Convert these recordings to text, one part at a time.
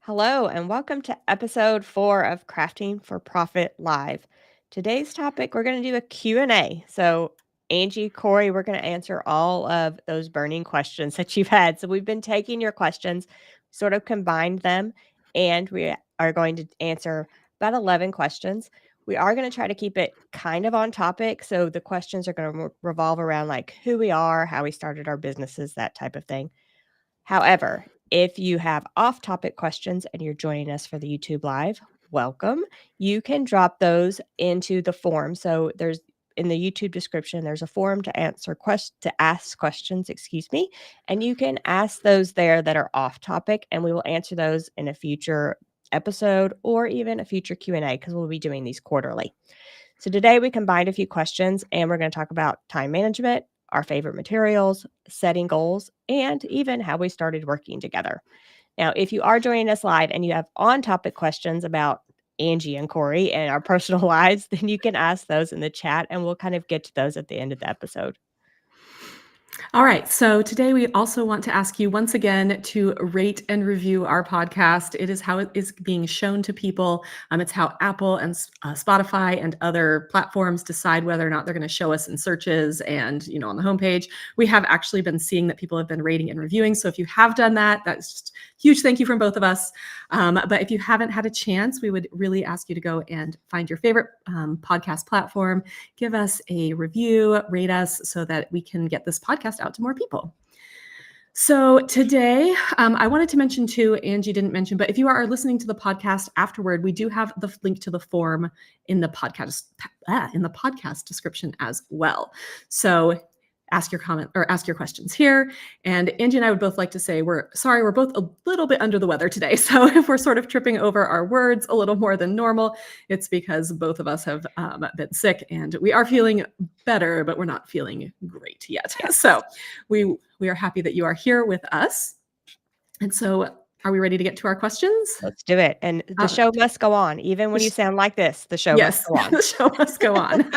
Hello, and welcome to episode 4 of Crafting for Profit Live. Today's topic, we're going to do a Q&A. So, Angie, Cori, we're going to answer all of those burning questions that you've had. So, we've been taking your questions, sort of combined them, and we are going to answer about 11 questions. We are going to try to keep it kind of on topic. So, the questions are going to revolve around like who we are, how we started our businesses, that type of thing. However, if you have off-topic questions and you're joining us for the YouTube Live, welcome. You can drop those into the form. So there's in the YouTube description, there's a form to ask questions, and you can ask those there that are off topic, and we will answer those in a future episode or even a future Q&A because we'll be doing these quarterly. So today we combined a few questions and we're going to talk about time management, our favorite materials, setting goals, and even how we started working together. Now, if you are joining us live and you have on-topic questions about Angie and Cori and our personal lives, then you can ask those in the chat and we'll kind of get to those at the end of the episode. All right. So today we also want to ask you once again to rate and review our podcast. It is how it is being shown to people. It's how Apple and Spotify and other platforms decide whether or not they're going to show us in searches and, on the homepage. We have actually been seeing that people have been rating and reviewing. So if you have done that, that's just huge thank you from both of us. But if you haven't had a chance, we would really ask you to go and find your favorite podcast platform, give us a review, rate us so that we can get this podcast out to more people. So today, I wanted to mention too, Angie didn't mention, but if you are listening to the podcast afterward, we do have the link to the form in the podcast description as well. So ask your comment or ask your questions here. And Angie and I would both like to say, we're both a little bit under the weather today. So if we're sort of tripping over our words a little more than normal, it's because both of us have been sick and we are feeling better, but we're not feeling great yet. Yes. So we are happy that you are here with us. And so are we ready to get to our questions? Let's do it. And the show must go on. Even when you sound like this, the show must go on. The show must go on.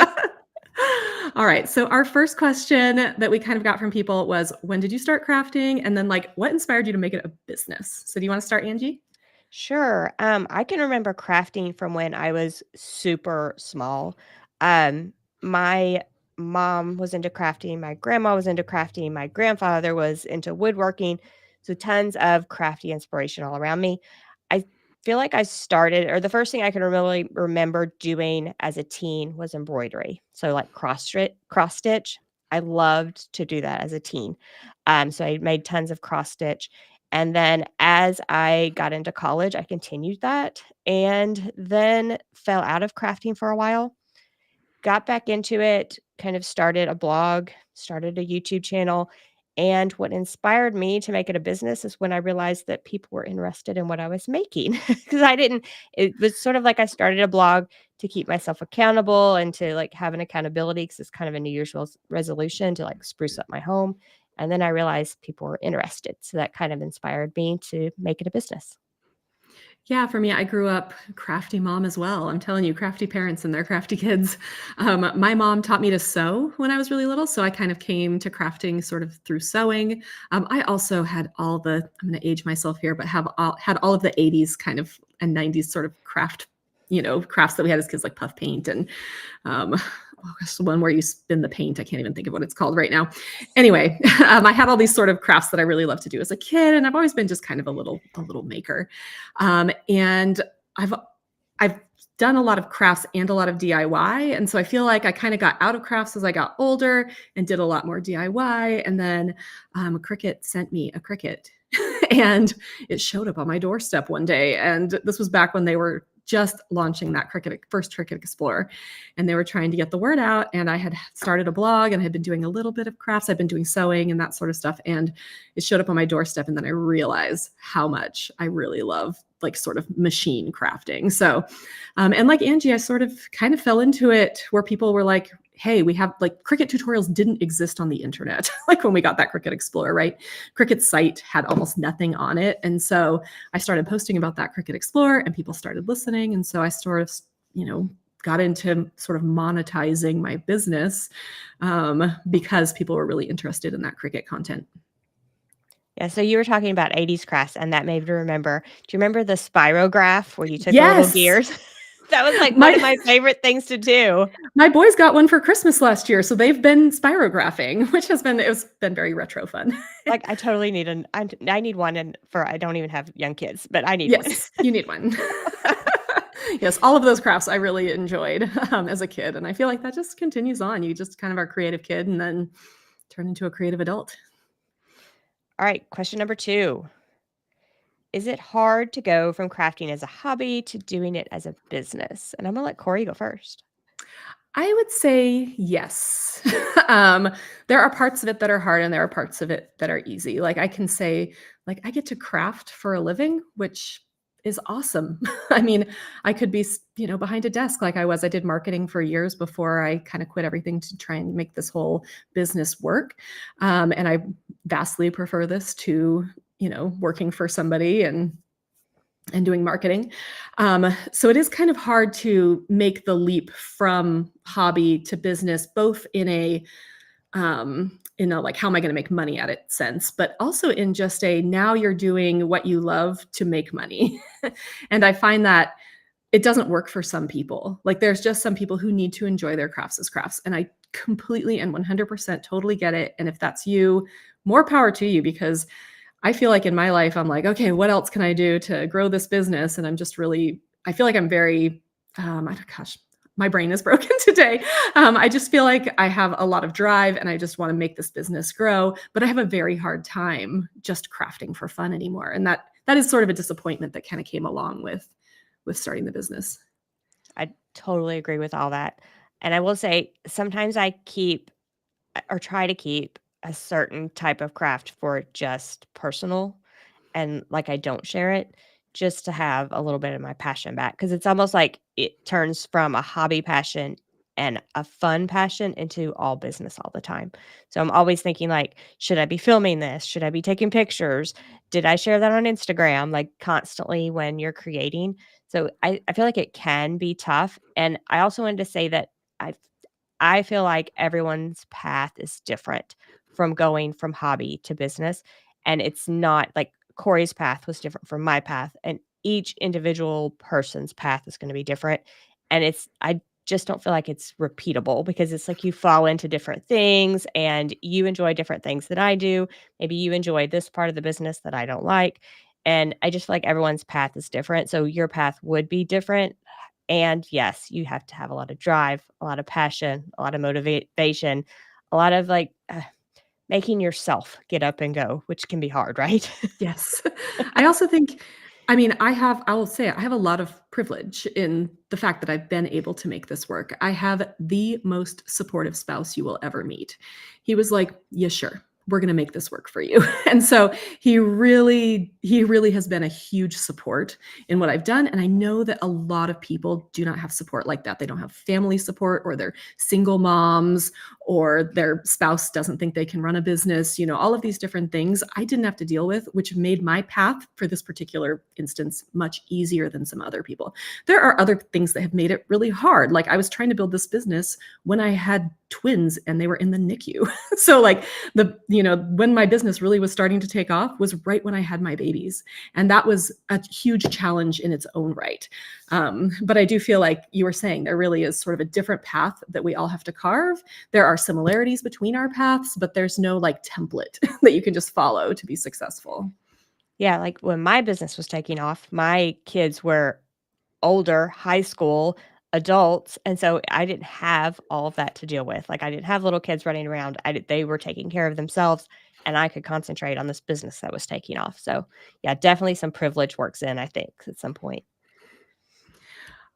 All right. So our first question that we kind of got from people was, when did you start crafting? And then what inspired you to make it a business? So do you want to start, Angie? Sure. I can remember crafting from when I was super small. My mom was into crafting. My grandma was into crafting. My grandfather was into woodworking. So tons of crafty inspiration all around me. I feel like I started, or the first thing I can really remember doing as a teen was embroidery. So like cross stitch. I loved to do that as a teen. So I made tons of cross stitch. And then as I got into college, I continued that and then fell out of crafting for a while, got back into it, kind of started a blog, started a YouTube channel. And what inspired me to make it a business is when I realized that people were interested in what I was making. Because it was sort of like I started a blog to keep myself accountable and to have an accountability because it's kind of a New Year's resolution to spruce up my home. And then I realized people were interested. So that kind of inspired me to make it a business. Yeah, for me, I grew up crafty mom as well. I'm telling you, crafty parents and their crafty kids. My mom taught me to sew when I was really little. So I kind of came to crafting sort of through sewing. I also had I'm going to age myself here, but had all of the 80s kind of and 90s sort of crafts that we had as kids, like puff paint and the one where you spin the paint. I can't even think of what it's called right now. Anyway, I had all these sort of crafts that I really loved to do as a kid, and I've always been just kind of a little maker. And I've done a lot of crafts and a lot of DIY, and so I feel like I kind of got out of crafts as I got older and did a lot more DIY. And then Cricut sent me a Cricut, and it showed up on my doorstep one day. And this was back when they were just launching that first Cricut Explorer, and they were trying to get the word out. And I had started a blog and had been doing a little bit of crafts. I've been doing sewing and that sort of stuff. And it showed up on my doorstep. And then I realized how much I really love sort of machine crafting. So, and like Angie, I sort of kind of fell into it where people were like, hey, we have Cricut tutorials didn't exist on the internet. When we got that Cricut Explorer, right? Cricut's site had almost nothing on it. And so I started posting about that Cricut Explorer and people started listening. And so I sort of, got into sort of monetizing my business because people were really interested in that Cricut content. Yeah, so you were talking about 80s crafts, and that made me remember. Do you remember the spirograph where you took the little Yes. gears? That was, like, one My of my favorite things to do. my boys got one for Christmas last year, so they've been spirographing, which has been it's been very retro fun. Like, I totally need I need one and for I don't even have young kids, but I need one. Yes, you need one. Yes, all of those crafts I really enjoyed, as a kid, and I feel like that just continues on. You just kind of are a creative kid and then turn into a creative adult. Alright, question number 2. Is it hard to go from crafting as a hobby to doing it as a business? And I'm gonna let Corey go first. I would say yes. There are parts of it that are hard and there are parts of it that are easy. Like I can say, like I get to craft for a living, which is awesome. I mean, I could be, behind a desk like I was. I did marketing for years before I kind of quit everything to try and make this whole business work. And I vastly prefer this to, working for somebody and doing marketing. So it is kind of hard to make the leap from hobby to business, both in a like how am I going to make money at it sense, but also in just a now you're doing what you love to make money. And I find that it doesn't work for some people. Like there's just some people who need to enjoy their crafts as crafts. And I completely and 100% totally get it. And if that's you, more power to you because I feel like in my life, I'm like, okay, what else can I do to grow this business? And I'm just really, I feel like I'm very, gosh, my brain is broken today. I just feel like I have a lot of drive and I just want to make this business grow, but I have a very hard time just crafting for fun anymore. And that is sort of a disappointment that kind of came along with starting the business. I totally agree with all that. And I will say sometimes I keep or try to keep a certain type of craft for just personal and like I don't share it just to have a little bit of my passion back because it's almost like it turns from a hobby passion and a fun passion into all business all the time. So I'm always thinking like, should I be filming this? Should I be taking pictures? Did I share that on Instagram? Like constantly when you're creating. So I feel like it can be tough. And I also wanted to say that I I feel like everyone's path is different from going from hobby to business, and it's not like Corey's path was different from my path, and each individual person's path is gonna be different, and I just don't feel like it's repeatable because it's like you fall into different things and you enjoy different things that I do. Maybe you enjoy this part of the business that I don't like, and I just feel like everyone's path is different, so your path would be different, and yes, you have to have a lot of drive, a lot of passion, a lot of motivation, a lot of like making yourself get up and go, which can be hard, right? Yes. I also think I mean, I will say I have a lot of privilege in the fact that I've been able to make this work. I have the most supportive spouse you will ever meet. He was like, "Yeah, sure. We're gonna make this work for you." And so he really has been a huge support in what I've done. And I know that a lot of people do not have support like that. They don't have family support or they're single moms or their spouse doesn't think they can run a business, all of these different things I didn't have to deal with, which made my path for this particular instance much easier than some other people. There are other things that have made it really hard. Like I was trying to build this business when I had twins and they were in the NICU. So like when my business really was starting to take off was right when I had my babies. And that was a huge challenge in its own right. But I do feel like you were saying there really is sort of a different path that we all have to carve. There are similarities between our paths, but there's no like template that you can just follow to be successful. Yeah, like when my business was taking off, my kids were older, high school, adults, and so I didn't have all of that to deal with. Like I didn't have little kids running around. They were taking care of themselves and I could concentrate on this business that was taking off. So, yeah, definitely some privilege works in, I think, at some point.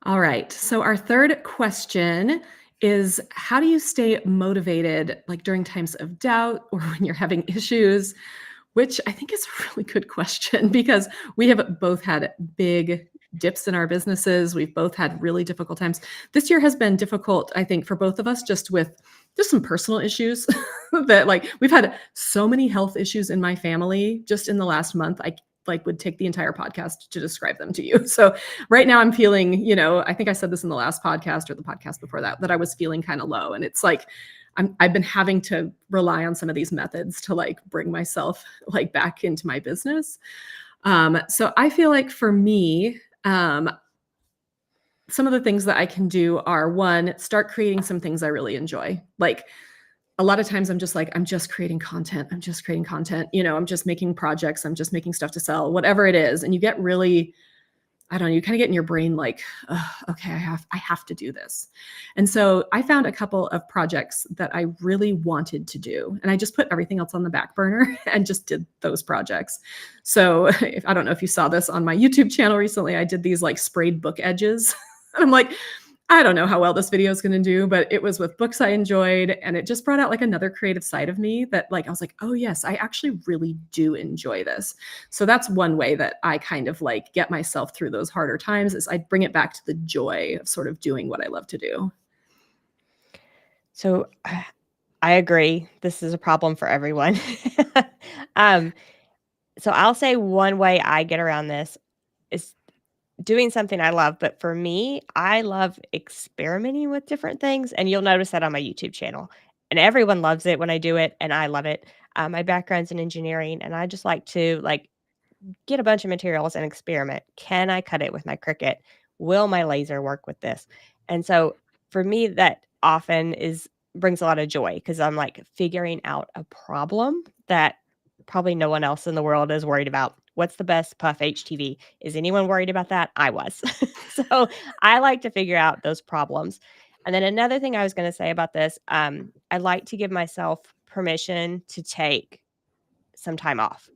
All right. So our third question is how do you stay motivated like during times of doubt or when you're having issues? Which I think is a really good question because we have both had big dips in our businesses. We've both had really difficult times. This year has been difficult, I think, for both of us, just with just some personal issues that like we've had so many health issues in my family just in the last month. I like would take the entire podcast to describe them to you. So right now I'm feeling, I think I said this in the last podcast or the podcast before that, that I was feeling kind of low. And it's like I've been having to rely on some of these methods to like bring myself like back into my business. So I feel like for me, some of the things that I can do are, one, start creating some things I really enjoy. Like a lot of times I'm just like, I'm just creating content. I'm just creating content. I'm just making projects. I'm just making stuff to sell, whatever it is. And you get really, I don't know, you kind of get in your brain like, okay, I have to do this. And so I found a couple of projects that I really wanted to do. And I just put everything else on the back burner and just did those projects. So I don't know if you saw this on my YouTube channel recently, I did these like sprayed book edges. And I'm like, I don't know how well this video is going to do, but it was with books I enjoyed. And it just brought out like another creative side of me that like, I was like, oh yes, I actually really do enjoy this. So that's one way that I kind of like get myself through those harder times, is I bring it back to the joy of sort of doing what I love to do. So I agree. This is a problem for everyone. um, so I'll say one way I get around this is doing something I love. But for me, I love experimenting with different things. And you'll notice that on my YouTube channel. And everyone loves it when I do it. And I love it. My background's in engineering. And I just like to get a bunch of materials and experiment. Can I cut it with my Cricut? Will my laser work with this? And so for me, that often brings a lot of joy because I'm like figuring out a problem that probably no one else in the world is worried about. What's the best puff HTV? Is anyone worried about that? I was. So I like to figure out those problems. And then another thing I was going to say about this, I like to give myself permission to take some time off.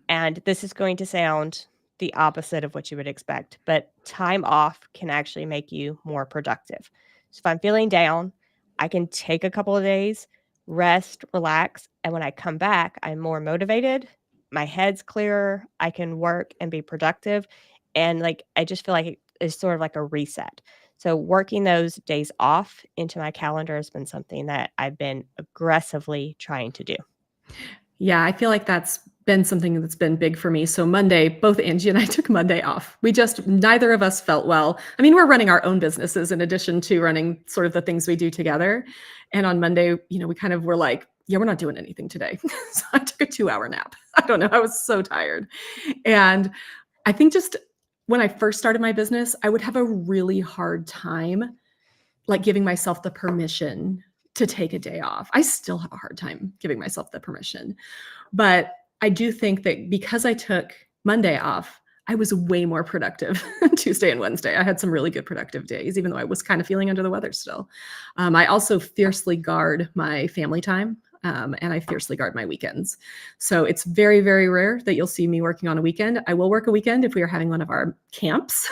And this is going to sound the opposite of what you would expect, but time off can actually make you more productive. So if I'm feeling down, I can take a couple of days, rest, relax, and when I come back, I'm more motivated. My head's clearer. I can work and be productive. And like I just feel like it is sort of like a reset. So working those days off into my calendar has been something that I've been aggressively trying to do. Yeah, I feel like that's been something that's been big for me. So Monday, both Angie and I took Monday off. Neither of us felt well. I mean, we're running our own businesses in addition to running sort of the things we do together. And on Monday, we kind of were like, yeah, we're not doing anything today. So I took a 2-hour nap. I don't know. I was so tired. And I think just when I first started my business, I would have a really hard time like giving myself the permission to take a day off. I still have a hard time giving myself the permission. But I do think that because I took Monday off, I was way more productive Tuesday and Wednesday. I had some really good productive days, even though I was kind of feeling under the weather still. I also fiercely guard my family time. And I fiercely guard my weekends. So it's very, very rare that you'll see me working on a weekend. I will work a weekend if we are having one of our camps.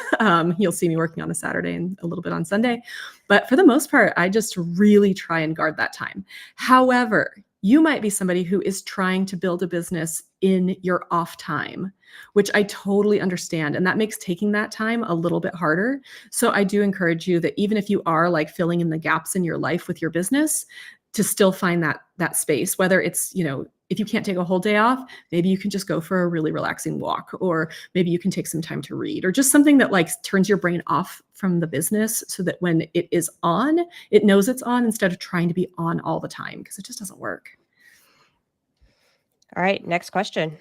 You'll see me working on a Saturday and a little bit on Sunday. But for the most part, I just really try and guard that time. However, you might be somebody who is trying to build a business in your off time, which I totally understand. And that makes taking that time a little bit harder. So I do encourage you that even if you are like filling in the gaps in your life with your business, to still find that space, whether it's, if you can't take a whole day off, maybe you can just go for a really relaxing walk, or maybe you can take some time to read, or just something that like turns your brain off from the business so that when it is on, it knows it's on instead of trying to be on all the time, because it just doesn't work. All right, next question.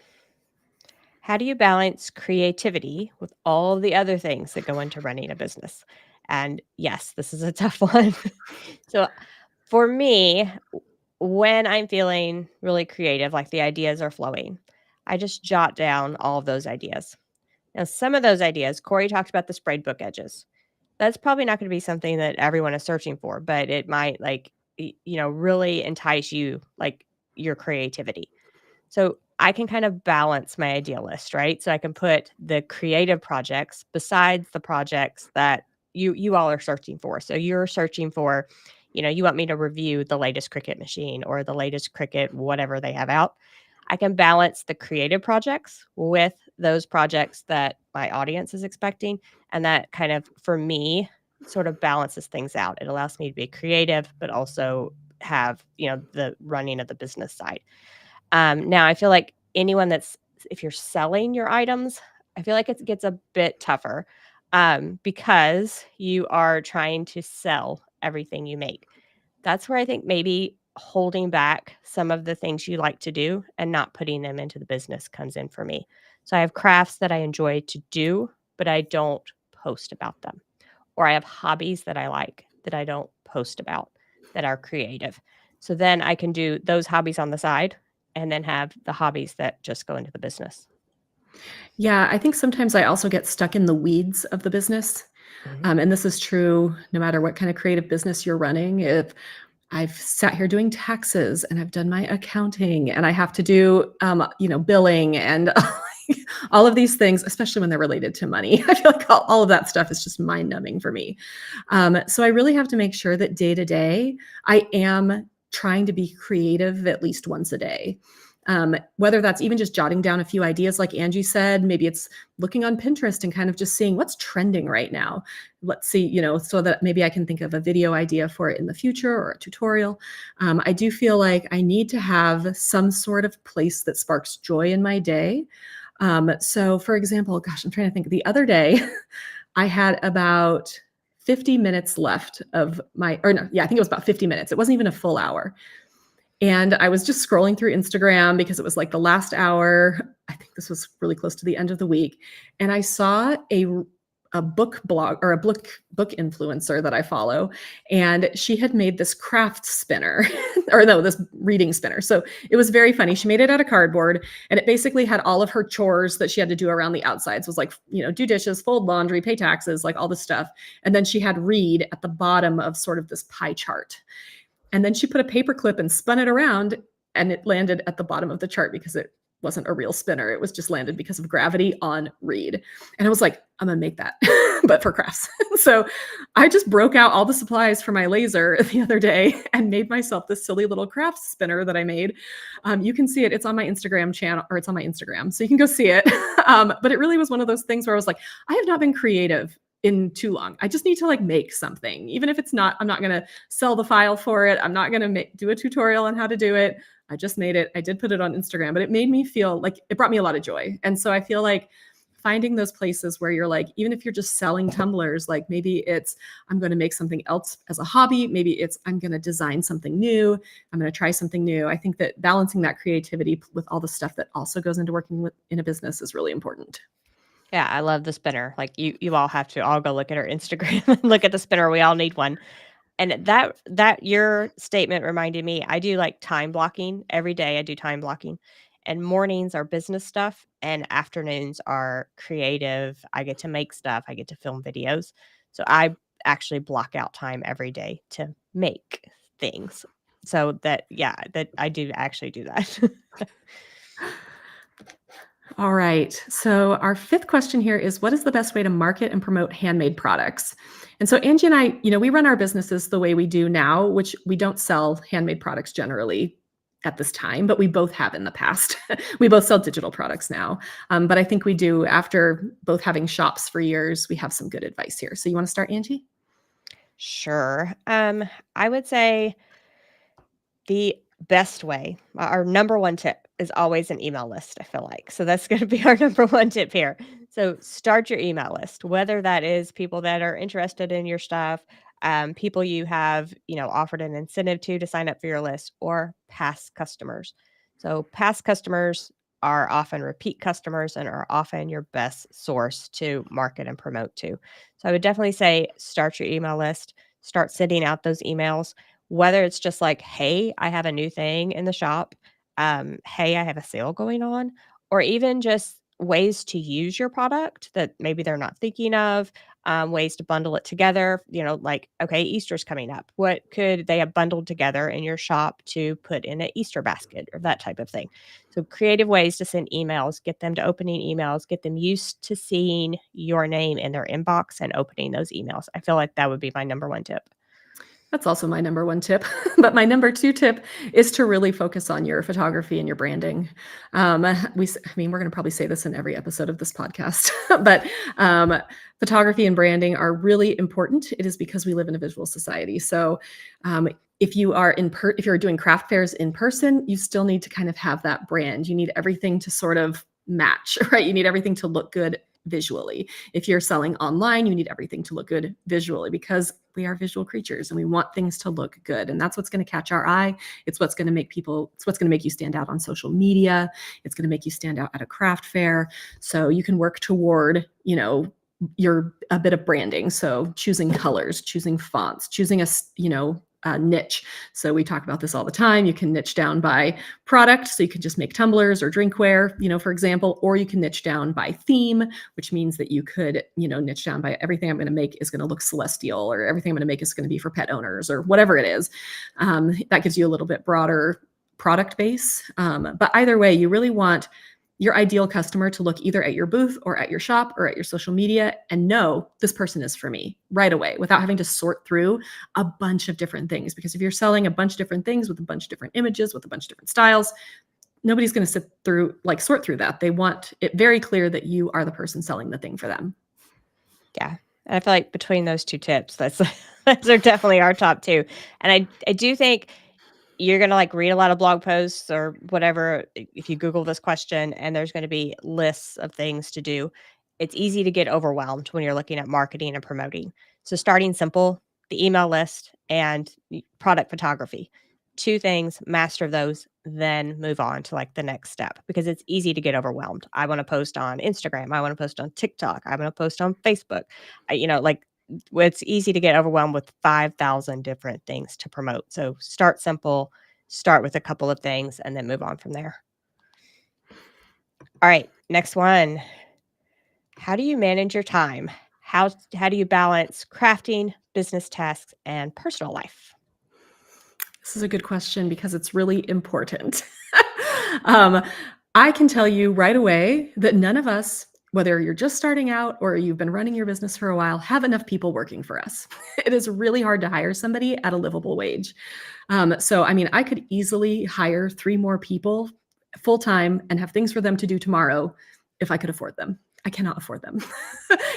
How do you balance creativity with all the other things that go into running a business? And yes, this is a tough one. So for me, when I'm feeling really creative, like the ideas are flowing, I just jot down all of those ideas. Now, some of those ideas, Cori talked about the sprayed book edges. That's probably not going to be something that everyone is searching for, but it might really entice you, like your creativity. So I can kind of balance my idea list, right? So I can put the creative projects besides the projects that you all are searching for. So you're searching for, you want me to review the latest Cricut machine or the latest Cricut, whatever they have out. I can balance the creative projects with those projects that my audience is expecting. And that kind of, for me, sort of balances things out. It allows me to be creative, but also have, the running of the business side. Now I feel like if you're selling your items, I feel like it gets a bit tougher, because you are trying to sell everything you make. That's where I think maybe holding back some of the things you like to do and not putting them into the business comes in for me. So I have crafts that I enjoy to do, but I don't post about them. Or I have hobbies that I like that I don't post about that are creative. So then I can do those hobbies on the side and then have the hobbies that just go into the business. Yeah, I think sometimes I also get stuck in the weeds of the business. Mhm. And this is true no matter what kind of creative business you're running. If I've sat here doing taxes and I've done my accounting and I have to do, billing and all of these things, especially when they're related to money. I feel like all of that stuff is just mind numbing for me. So I really have to make sure that day to day, I am trying to be creative at least once a day. Whether that's even just jotting down a few ideas, like Angie said, maybe it's looking on Pinterest and kind of just seeing what's trending right now. Let's see, so that maybe I can think of a video idea for it in the future or a tutorial. I do feel like I need to have some sort of place that sparks joy in my day. So, for example, gosh, I'm trying to think. The other day, I had about 50 minutes left of my, or no, yeah, I think it was about 50 minutes. It wasn't even a full hour. And I was just scrolling through Instagram because it was like the last hour. I think this was really close to the end of the week. And I saw a book blog or a book influencer that I follow. And she had made this craft spinner, or no, this reading spinner. So it was very funny. She made it out of cardboard and it basically had all of her chores that she had to do around the outsides. It was like, do dishes, fold laundry, pay taxes, like all this stuff. And then she had read at the bottom of sort of this pie chart. And then she put a paper clip and spun it around and it landed at the bottom of the chart because it wasn't a real spinner. It was just landed because of gravity on reed. And I was like, I'm gonna make that, but for crafts. So I just broke out all the supplies for my laser the other day and made myself this silly little craft spinner that I made. You can see it. It's on my Instagram channel, or it's on my Instagram. So you can go see it. But it really was one of those things where I was like, I have not been creative in too long. I just need to like make something, even if it's not, I'm not going to sell the file for it. I'm not going to do a tutorial on how to do it. I just made it. I did put it on Instagram, but it made me feel like it brought me a lot of joy. And so I feel like finding those places where you're like, even if you're just selling tumblers, like maybe it's, I'm going to make something else as a hobby. Maybe it's, I'm going to design something new. I'm going to try something new. I think that balancing that creativity with all the stuff that also goes into working in a business is really important. Yeah, I love the spinner. Like you all have to all go look at her Instagram and look at the spinner. We all need one. And that your statement reminded me, I do like time blocking every day. I do time blocking. And mornings are business stuff and afternoons are creative. I get to make stuff. I get to film videos. So I actually block out time every day to make things. So that yeah, that I do actually do that. All right. So our fifth question here is, what is the best way to market and promote handmade products? And so Angie and I, we run our businesses the way we do now, which we don't sell handmade products generally at this time, but we both have in the past. We both sell digital products now. But I think we do, after both having shops for years, we have some good advice here. So you want to start, Angie? Sure. I would say the best way, our number one tip is always an email list, I feel like. So that's going to be our number one tip here. So start your email list, whether that is people that are interested in your stuff, people you have, offered an incentive to sign up for your list, or past customers. So past customers are often repeat customers and are often your best source to market and promote to. So I would definitely say start your email list, start sending out those emails, whether it's just like, "Hey, I have a new thing in the shop," "Hey, I have a sale going on," or even just ways to use your product that maybe they're not thinking of, ways to bundle it together, like, okay, Easter's coming up. What could they have bundled together in your shop to put in an Easter basket or that type of thing? So creative ways to send emails, get them to opening emails, get them used to seeing your name in their inbox and opening those emails. I feel like that would be my number one tip. That's also my number one tip. But my number two tip is to really focus on your photography and your branding. We're going to probably say this in every episode of this podcast, but photography and branding are really important. It is because we live in a visual society. So if you are if you're doing craft fairs in person, you still need to kind of have that brand. You need everything to sort of match, right? You need everything to look good visually. If you're selling online, you need everything to look good visually because we are visual creatures and we want things to look good. And that's what's going to catch our eye. It's what's going to make you stand out on social media. It's going to make you stand out at a craft fair. So you can work toward, a bit of branding. So choosing colors, choosing fonts, choosing a niche. So we talk about this all the time. You can niche down by product. So you can just make tumblers or drinkware, for example, or you can niche down by theme, which means that you could, niche down by everything I'm going to make is going to look celestial, or everything I'm going to make is going to be for pet owners, or whatever it is. That gives you a little bit broader product base. But either way, you really want your ideal customer to look either at your booth or at your shop or at your social media and know this person is for me right away without having to sort through a bunch of different things. Because if you're selling a bunch of different things with a bunch of different images, with a bunch of different styles, nobody's going to sort through that. They want it very clear that you are the person selling the thing for them. Yeah. And I feel like between those two tips, those are definitely our top two. And I do think you're going to read a lot of blog posts or whatever if you Google this question, and there's going to be lists of things to do. It's easy to get overwhelmed when you're looking at marketing and promoting. So starting simple, the email list and product photography. Two things, master those, then move on to the next step, because it's easy to get overwhelmed. I want to post on Instagram. I want to post on TikTok. I want to post on Facebook. It's easy to get overwhelmed with 5,000 different things to promote. So start simple, start with a couple of things, and then move on from there. All right, next one. How do you manage your time? How do you balance crafting, business tasks, and personal life? This is a good question because it's really important. I can tell you right away that none of us, whether you're just starting out or you've been running your business for a while, have enough people working for us. It is really hard to hire somebody at a livable wage. I could easily hire 3 more people full-time and have things for them to do tomorrow if I could afford them. I cannot afford them.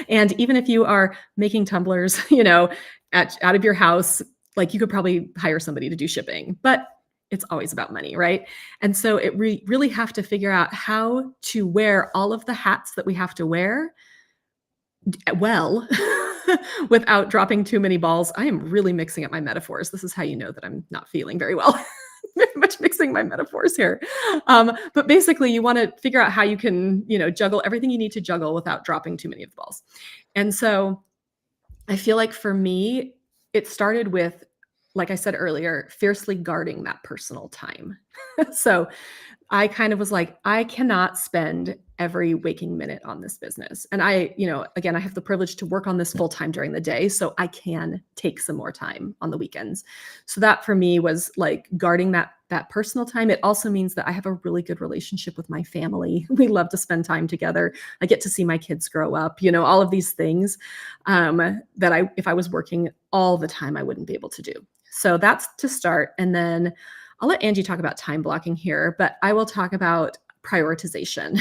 And even if you are making tumblers, out of your house, you could probably hire somebody to do shipping, but it's always about money, right? And so really have to figure out how to wear all of the hats that we have to wear well without dropping too many balls. I am really mixing up my metaphors. This is how you know that I'm not feeling very well. Very much mixing my metaphors here. But basically you want to figure out how you can, juggle everything you need to juggle without dropping too many of the balls. And so I feel like for me, it started with, like I said earlier, fiercely guarding that personal time. So I kind of was like, I cannot spend every waking minute on this business. And again, I have the privilege to work on this full time during the day, so I can take some more time on the weekends. So that for me was guarding that personal time. It also means that I have a really good relationship with my family. We love to spend time together. I get to see my kids grow up, all of these things that if I was working all the time, I wouldn't be able to do. So that's to start. And then I'll let Angie talk about time blocking here, but I will talk about prioritization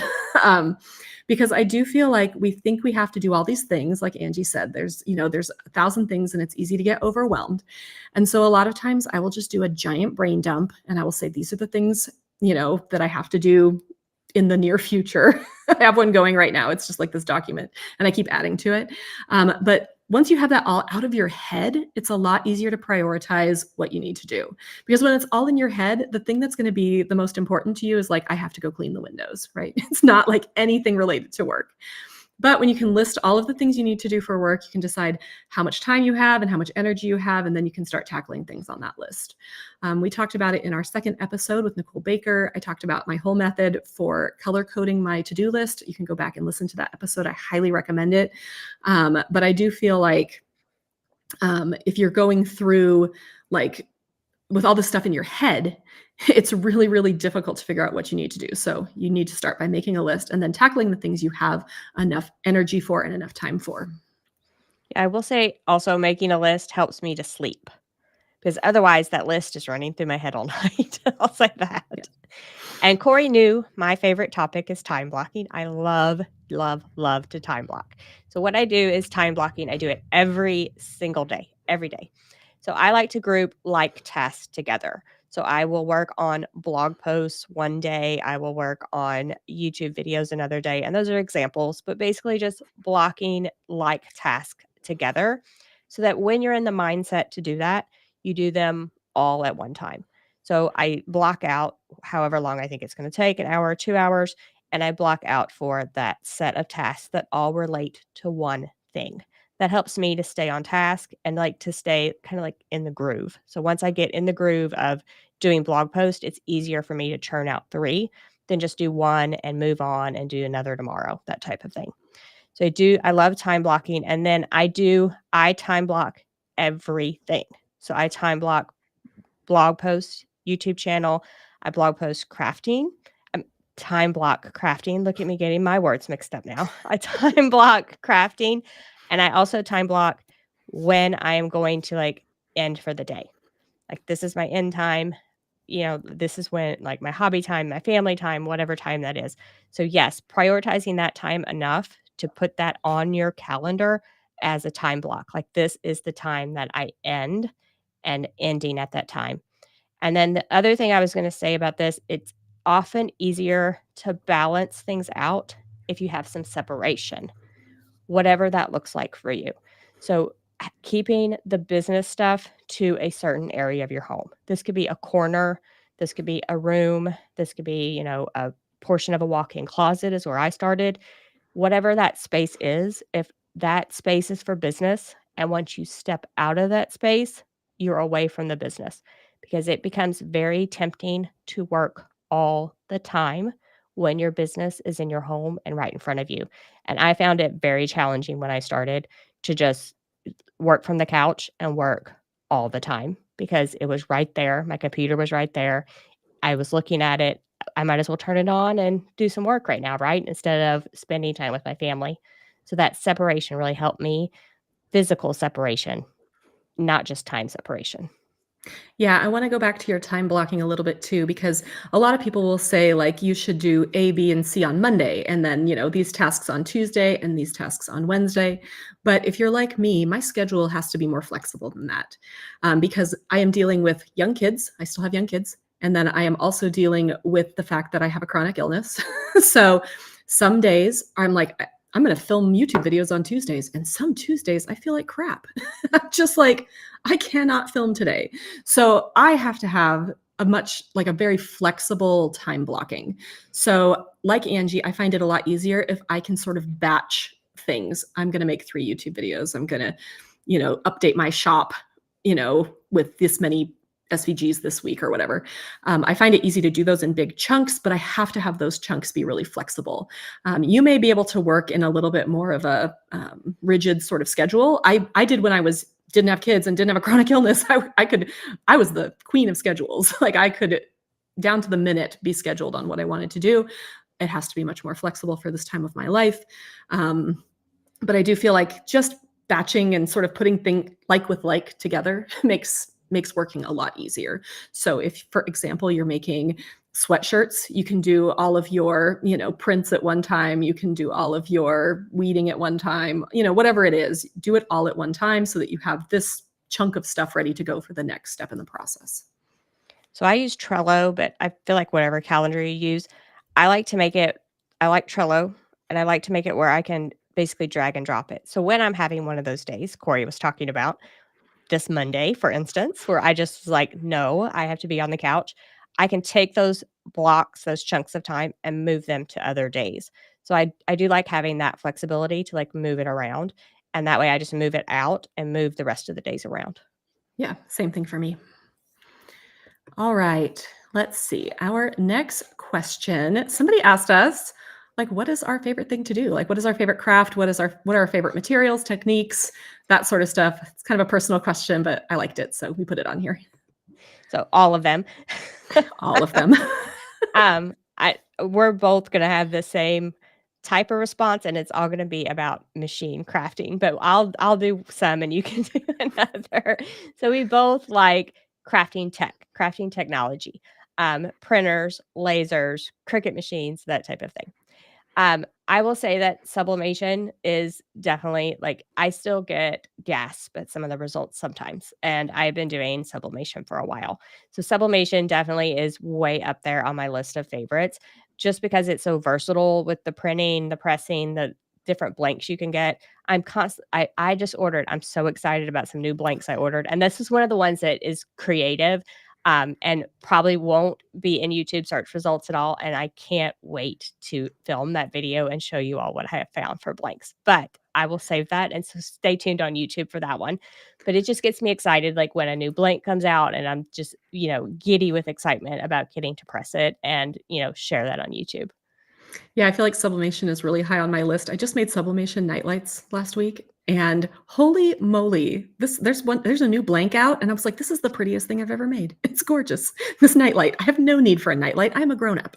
because I do feel like we think we have to do all these things. Like Angie said, there's 1,000 things and it's easy to get overwhelmed. And so a lot of times I will just do a giant brain dump and I will say, these are the things, that I have to do in the near future. I have one going right now. It's just this document and I keep adding to it. But once you have that all out of your head, it's a lot easier to prioritize what you need to do. Because when it's all in your head, the thing that's going to be the most important to you is I have to go clean the windows, right? It's not anything related to work. But when you can list all of the things you need to do for work, you can decide how much time you have and how much energy you have, and then you can start tackling things on that list. We talked about it in our second episode with Nicole Baker. I talked about my whole method for color coding my to-do list. You can go back and listen to that episode. I highly recommend it. But I do feel like if you're going through with all this stuff in your head, it's really, really difficult to figure out what you need to do. So you need to start by making a list and then tackling the things you have enough energy for and enough time for. I will say also making a list helps me to sleep, because otherwise that list is running through my head all night. I'll say that. Yeah. And Cori knew my favorite topic is time blocking. I love, love, love to time block. So what I do is time blocking. I do it every single day, every day. So I like to group tasks together. So I will work on blog posts one day, I will work on YouTube videos another day, and those are examples, but basically just blocking like tasks together so that when you're in the mindset to do that, you do them all at one time. So I block out however long I think it's going to take, an hour or 2 hours, and I block out for that set of tasks that all relate to one thing. That helps me to stay on task and like to stay kind of like in the groove. So once I get in the groove of doing blog posts, it's easier for me to churn out 3 than just do 1 and move on and do another tomorrow, that type of thing. So I love time blocking, and then I time block everything. So I time block blog posts, YouTube channel, I blog post crafting, um, time block crafting. Look at me getting my words mixed up now. I time block crafting, and I also time block when I am going to like end for the day. Like this is my end time. This is when like my hobby time, my family time, whatever time that is. So yes, prioritizing that time enough to put that on your calendar as a time block. Like this is the time that I end and ending at that time. And then the other thing I was going to say about this, it's often easier to balance things out if you have some separation, whatever that looks like for you. So, keeping the business stuff to a certain area of your home. This could be a corner, this could be a room, this could be, a portion of a walk in closet, is where I started. Whatever that space is, if that space is for business, and once you step out of that space, you're away from the business because it becomes very tempting to work all the time when your business is in your home and right in front of you. And I found it very challenging when I started to just work from the couch and work all the time because it was right there. My computer was right there. I was looking at it. I might as well turn it on and do some work right now, right? Instead of spending time with my family. So that separation really helped me, physical separation, not just time separation. Yeah, I wanna go back to your time blocking a little bit too, because a lot of people will say, like, you should do A, B, and C on Monday, and then, these tasks on Tuesday and these tasks on Wednesday. But if you're like me, my schedule has to be more flexible than that, because I am dealing with young kids. I still have young kids. And then I am also dealing with the fact that I have a chronic illness. So some days I'm like, I'm going to film YouTube videos on Tuesdays. And some Tuesdays I feel like crap. I'm just like, I cannot film today. So I have to have a very flexible time blocking. So like Angie, I find it a lot easier if I can sort of batch things. I'm going to make 3 YouTube videos. I'm going to, update my shop, with this many SVGs this week or whatever. I find it easy to do those in big chunks, but I have to have those chunks be really flexible. You may be able to work in a little bit more of a rigid sort of schedule. I did when I didn't have kids and didn't have a chronic illness. I was the queen of schedules. Like I could down to the minute be scheduled on what I wanted to do. It has to be much more flexible for this time of my life. But I do feel like just batching and sort of putting thing like with like together makes working a lot easier. So if, for example, you're making sweatshirts, you can do all of your, prints at one time. You can do all of your weeding at one time, whatever it is, do it all at one time so that you have this chunk of stuff ready to go for the next step in the process. So I use Trello, but I feel like whatever calendar you use, I like to make it I like Trello, and I like to make it where I can basically drag and drop it. So when I'm having one of those days Cori was talking about, this Monday, for instance, where I just was like, "No, I have to be on the couch." I can take those blocks, those chunks of time and move them to other days. So I do like having that flexibility to, like, move it around, and that way I just move it out and move the rest of the days around. Yeah, same thing for me. All right, let's see. Our next question, somebody asked us, like, what is our favorite thing to do? Like, what is our favorite craft? What are our favorite materials, techniques, that sort of stuff? It's kind of a personal question, but I liked it, so we put it on here. So all of them. All of them. We're both gonna have the same type of response, and it's all gonna be about machine crafting, but I'll do some and you can do another. So we both like crafting technology, printers, lasers, Cricut machines, that type of thing. I will say that sublimation is definitely like I still get gasp at some of the results sometimes, and I've been doing sublimation for a while. So sublimation definitely is way up there on my list of favorites just because it's so versatile with the printing, the pressing, the different blanks you can get. I just ordered. I'm so excited about some new blanks I ordered. And this is one of the ones that is creative and probably won't be in YouTube search results at all. And I can't wait to film that video and show you all what I have found for blanks. But I will save that. And so stay tuned on YouTube for that one. But it just gets me excited, like when a new blank comes out, and I'm just, giddy with excitement about getting to press it and, share that on YouTube. Yeah, I feel like sublimation is really high on my list. I just made sublimation nightlights last week, and holy moly, there's a new blank out, and I was like, "This is the prettiest thing I've ever made. It's gorgeous. This nightlight. I have no need for a nightlight. I'm a grown up."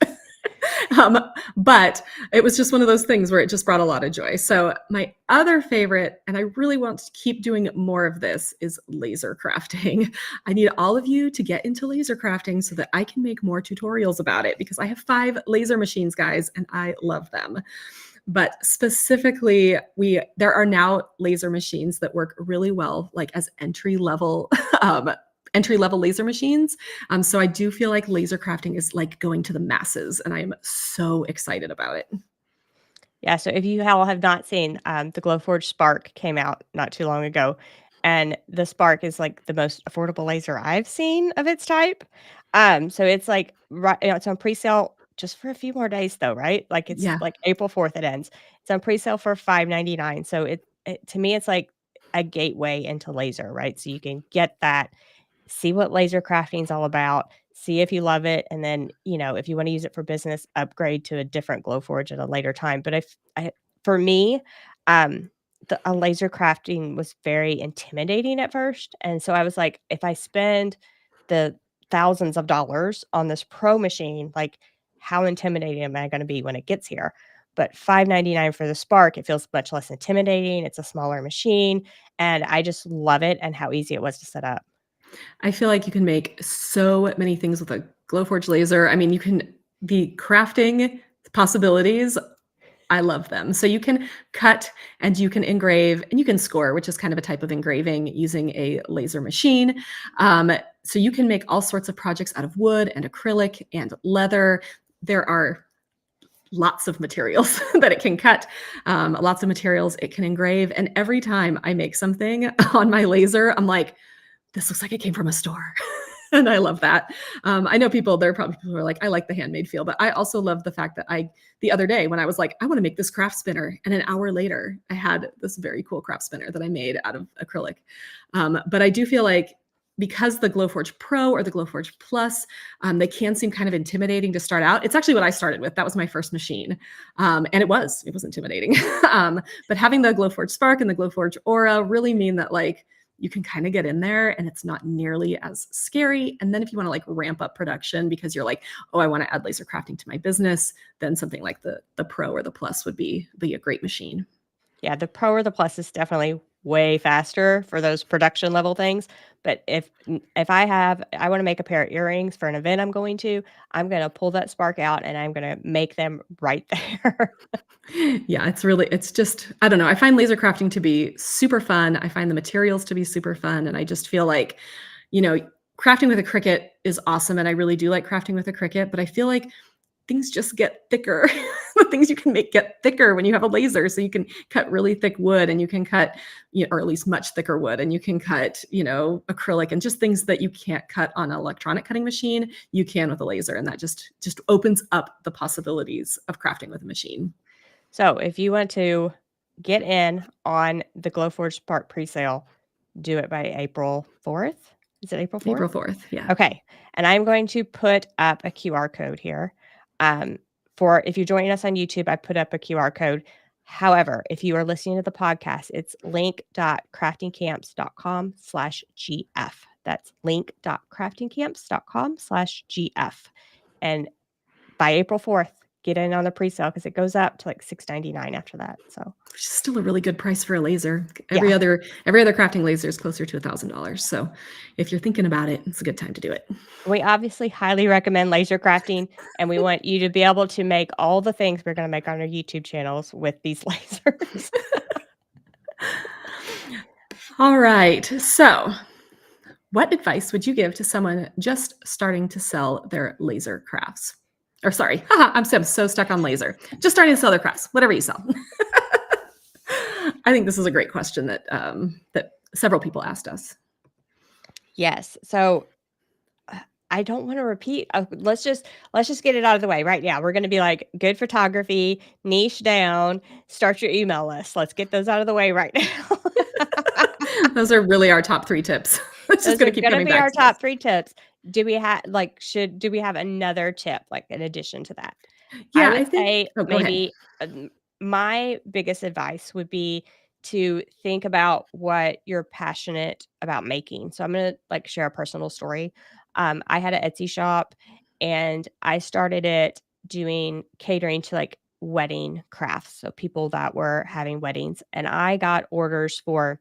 Um, but it was just one of those things where it just brought a lot of joy. So my other favorite, and I really want to keep doing more of this, is laser crafting. I need all of you to get into laser crafting so that I can make more tutorials about it because I have 5 laser machines, guys, and I love them. But specifically, there are now laser machines that work really well, like as um, entry level laser machines. So I do feel like laser crafting is like going to the masses, and I am so excited about it. Yeah, so if you all have not seen, the Glowforge Spark came out not too long ago, and the Spark is, like, the most affordable laser I've seen of its type. So it's, like, it's on presale just for a few more days, though, right? Like, it's, Yeah. like, April 4th it ends. It's on presale for $5.99, so it to me, it's like a gateway into laser, right? So you can get that, see what laser crafting is all about, see if you love it, and then, if you wanna use it for business, upgrade to a different Glowforge at a later time. But for me, um, a laser crafting was very intimidating at first, and so I was like, "If I spend the thousands of dollars on this pro machine, like, how intimidating am I gonna be when it gets here?" But $5.99 for the Spark, it feels much less intimidating, it's a smaller machine, and I just love it and how easy it was to set up. I feel like you can make so many things with a Glowforge laser. I mean, you can the crafting possibilities, I love them. So you can cut and you can engrave and you can score, which is kind of a type of engraving using a laser machine. So you can make all sorts of projects out of wood and acrylic and leather. There are lots of materials that it can cut, lots of materials it can engrave. And every time I make something on my laser, I'm like, this looks like it came from a store. And I love that. I know there are probably people who are like, I like the handmade feel, but I also love the fact that the other day when I was like, I want to make this craft spinner. And an hour later, I had this very cool craft spinner that I made out of acrylic. But I do feel like because the Glowforge Pro or the Glowforge Plus, they can seem kind of intimidating to start out. It's actually what I started with. That was my first machine. And it was intimidating. But having the Glowforge Spark and the Glowforge Aura really mean that like, you can kind of get in there and it's not nearly as scary. And then if you want to like ramp up production because you're like, oh, I want to add laser crafting to my business, then something like the Pro or the Plus would be a great machine. Yeah, the Pro or the Plus is definitely way faster for those production level things, but if I wanna make a pair of earrings for an event I'm going to, I'm gonna pull that Spark out and I'm gonna make them right there. Yeah, it's just, I don't know. I find laser crafting to be super fun. I find the materials to be super fun. And I just feel like, you know, crafting with a Cricut is awesome. And I really do like crafting with a Cricut, but I feel like things just get thicker. The things you can make get thicker when you have a laser. So you can cut really thick wood and you can cut, or at least much thicker wood, and you can cut, acrylic and just things that you can't cut on an electronic cutting machine, you can with a laser. And that just opens up the possibilities of crafting with a machine. So, if you want to get in on the Glowforge Spark presale, do it by April 4th. Is it April 4th? April 4th. Yeah. Okay, and I'm going to put up a QR code here. Um, for if you're joining us on YouTube, I put up a QR code. However, if you are listening to the podcast, it's link.craftingcamps.com/GF. That's link.craftingcamps.com/GF. And by April 4th, get in on the pre-sale because it goes up to like $6.99 after that. So Which is still a really good price for a laser. yeah, Every other crafting laser is closer to $1,000. So if you're thinking about it, it's a good time to do it. we obviously highly recommend laser crafting, and we want you to be able to make all the things we're going to make on our YouTube channels with these lasers. All right. So, what advice would you give to someone just starting to sell their laser crafts? Or sorry, I'm so stuck on laser. Just starting to sell their crafts, whatever you sell. I think this is a great question that that several people asked us. Yes. So I don't want to repeat. Let's just get it out of the way right now. We're going to be like good photography, niche down, start your email list. Let's get those out of the way right now. Those are really our top 3 tips. It's just Those are going to keep going to coming be back our to top us. 3 tips. Do we have another tip like in addition to that? I Yeah, would I think. say Oh, go ahead. maybe my biggest advice would be to think about what you're passionate about making. So I'm going to like share a personal story. I had an Etsy shop and I started it doing catering to like wedding crafts. So people that were having weddings, and I got orders for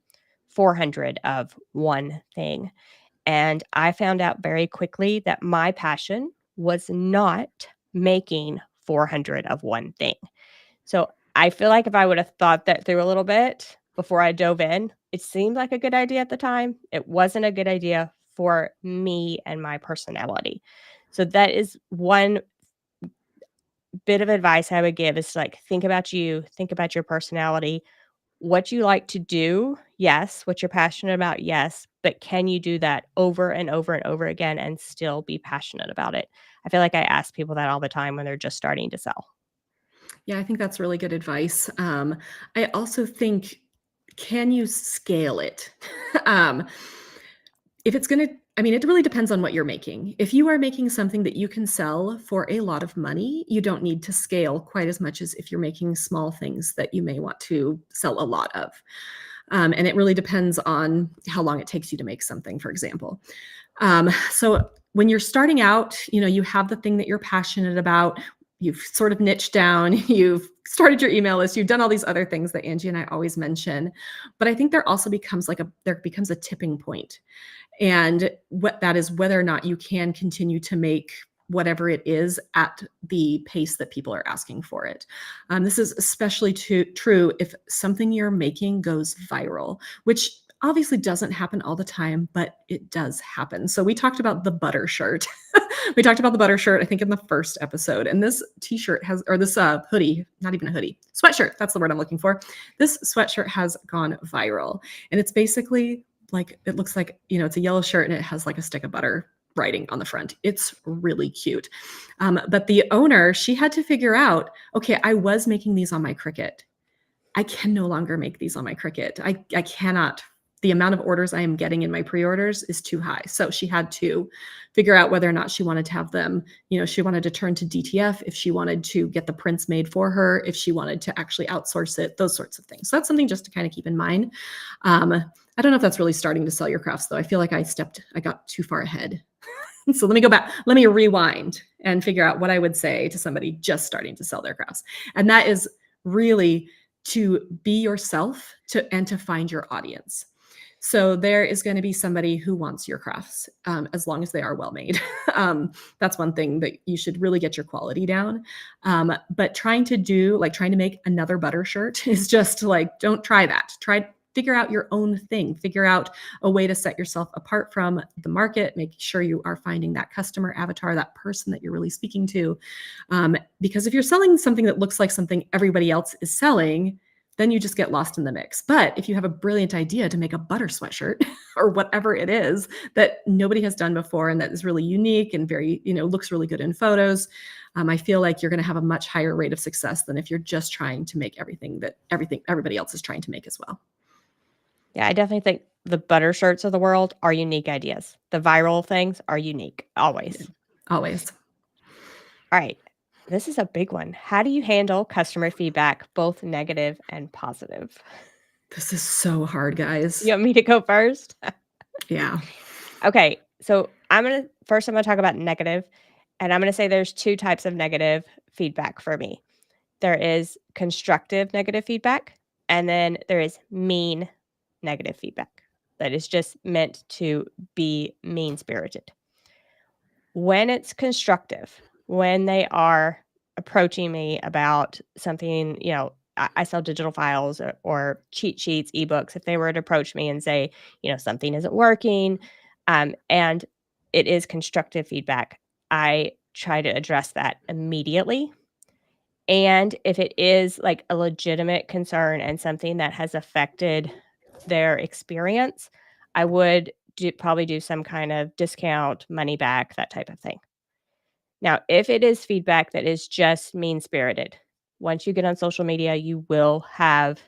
400 of one thing. And I found out very quickly that my passion was not making 400 of one thing. So I feel like if I would have thought that through a little bit before I dove in, it seemed like a good idea at the time. It wasn't a good idea for me and my personality. So that is one bit of advice I would give is to like think about you, think about your personality, what you like to do, yes, what you're passionate about, yes, but can you do that over and over and over again and still be passionate about it? I feel like I ask people that all the time when they're just starting to sell. Yeah, I think that's really good advice. I also think, can you scale it? um, if it's going to, I mean, it really depends on what you're making. If you are making something that you can sell for a lot of money, you don't need to scale quite as much as if you're making small things that you may want to sell a lot of. And it really depends on how long it takes you to make something, for example. So when you're starting out, you have the thing that you're passionate about. You've sort of niched down, you've started your email list, you've done all these other things that Angie and I always mention. But I think there also becomes a tipping point. And what that is, whether or not you can continue to make whatever it is at the pace that people are asking for it. This is especially true if something you're making goes viral, which obviously doesn't happen all the time, but it does happen. So we talked about the butter shirt. We talked about the butter shirt, I think, in the first episode. And this t-shirt this hoodie, not even a hoodie, sweatshirt, that's the word I'm looking for. This sweatshirt has gone viral. And it's basically like, it looks like, it's a yellow shirt and it has like a stick of butter writing on the front. It's really cute. But the owner, she had to figure out, okay, I was making these on my Cricut. I can no longer make these on my Cricut. I cannot. The amount of orders I am getting in my pre-orders is too high. So she had to figure out whether or not she wanted to have them, she wanted to turn to DTF, if she wanted to get the prints made for her, if she wanted to actually outsource it, those sorts of things. So that's something just to kind of keep in mind. I don't know if that's really starting to sell your crafts, though. I feel like I got too far ahead. So let me go back. Let me rewind and figure out what I would say to somebody just starting to sell their crafts. And that is really to be yourself and to find your audience. So there is going to be somebody who wants your crafts, as long as they are well made. That's one thing that you should really get your quality down. But trying to make another butter shirt is just like, don't try that. Figure out your own thing. Figure out a way to set yourself apart from the market. Make sure you are finding that customer avatar, that person that you're really speaking to. Because if you're selling something that looks like something everybody else is selling, then you just get lost in the mix. But if you have a brilliant idea to make a butter sweatshirt or whatever it is that nobody has done before and that is really unique and very, looks really good in photos, I feel like you're going to have a much higher rate of success than if you're just trying to make everything everybody else is trying to make as well. Yeah, I definitely think the butter shirts of the world are unique ideas. The viral things are unique, always. Yeah, always. All right. This is a big one. How do you handle customer feedback, both negative and positive? This is so hard, guys. You want me to go first? Yeah. Okay. So I'm going to talk about negative. And I'm going to say there's two types of negative feedback for me. There is constructive negative feedback, and then there is mean negative feedback that is just meant to be mean spirited. When it's constructive, when they are approaching me about something, I sell digital files or cheat sheets, ebooks. If they were to approach me and say, something isn't working, and it is constructive feedback, I try to address that immediately. And if it is like a legitimate concern and something that has affected their experience, I would probably do some kind of discount, money back, that type of thing. Now, if it is feedback that is just mean spirited, once you get on social media, you will have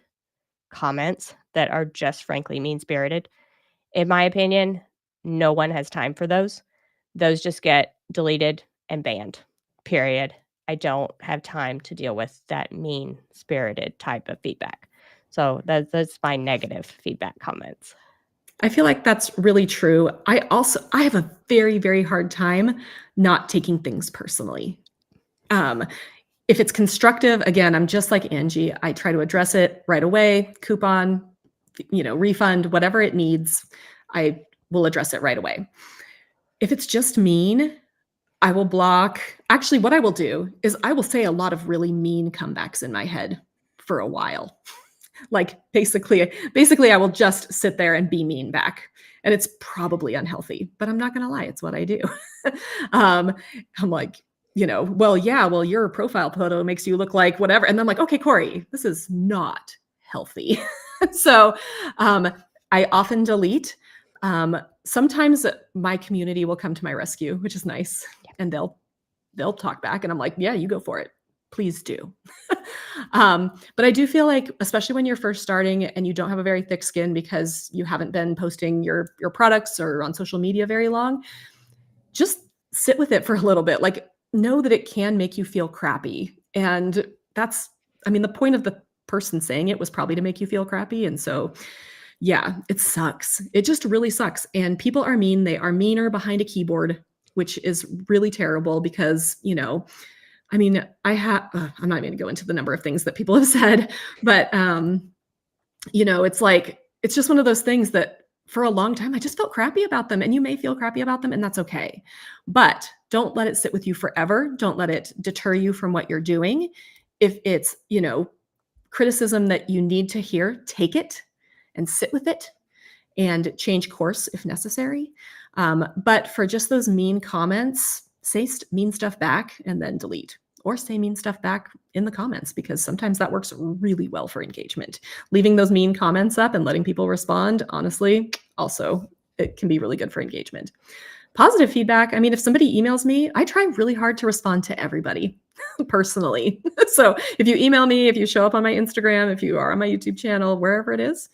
comments that are just frankly mean spirited. In my opinion, no one has time for those. Those just get deleted and banned, period. I don't have time to deal with that mean spirited type of feedback. So that's my negative feedback comments. I feel like that's really true. I have a very, very hard time not taking things personally. Um, if it's constructive, again, I'm just like Angie. I try to address it right away, coupon, refund, whatever it needs. I will address it right away. If it's just mean, I will block. Actually, what I will do is I will say a lot of really mean comebacks in my head for a while. Like basically I will just sit there and be mean back. And it's probably unhealthy, but I'm not going to lie. It's what I do. I'm like, well, your profile photo makes you look like whatever. And I'm like, okay, Cori, this is not healthy. So I often delete. Sometimes my community will come to my rescue, which is nice. And they'll talk back and I'm like, yeah, you go for it. Please do. But I do feel like, especially when you're first starting and you don't have a very thick skin because you haven't been posting your products or on social media very long, just sit with it for a little bit. Like, know that it can make you feel crappy. And the point of the person saying it was probably to make you feel crappy. And so, yeah, it sucks. It just really sucks. And people are mean. They are meaner behind a keyboard, which is really terrible because, I'm not even gonna go into the number of things that people have said, but, it's like, it's just one of those things that for a long time, I just felt crappy about them, and you may feel crappy about them, and that's okay. But don't let it sit with you forever. Don't let it deter you from what you're doing. If it's, criticism that you need to hear, take it and sit with it and change course if necessary. But for just those mean comments, say mean stuff back and then delete, or say mean stuff back in the comments, because sometimes that works really well for engagement. Leaving those mean comments up and letting people respond, honestly, also, it can be really good for engagement. Positive feedback, if somebody emails me, I try really hard to respond to everybody personally. So if you email me, if you show up on my Instagram, if you are on my YouTube channel, wherever it is,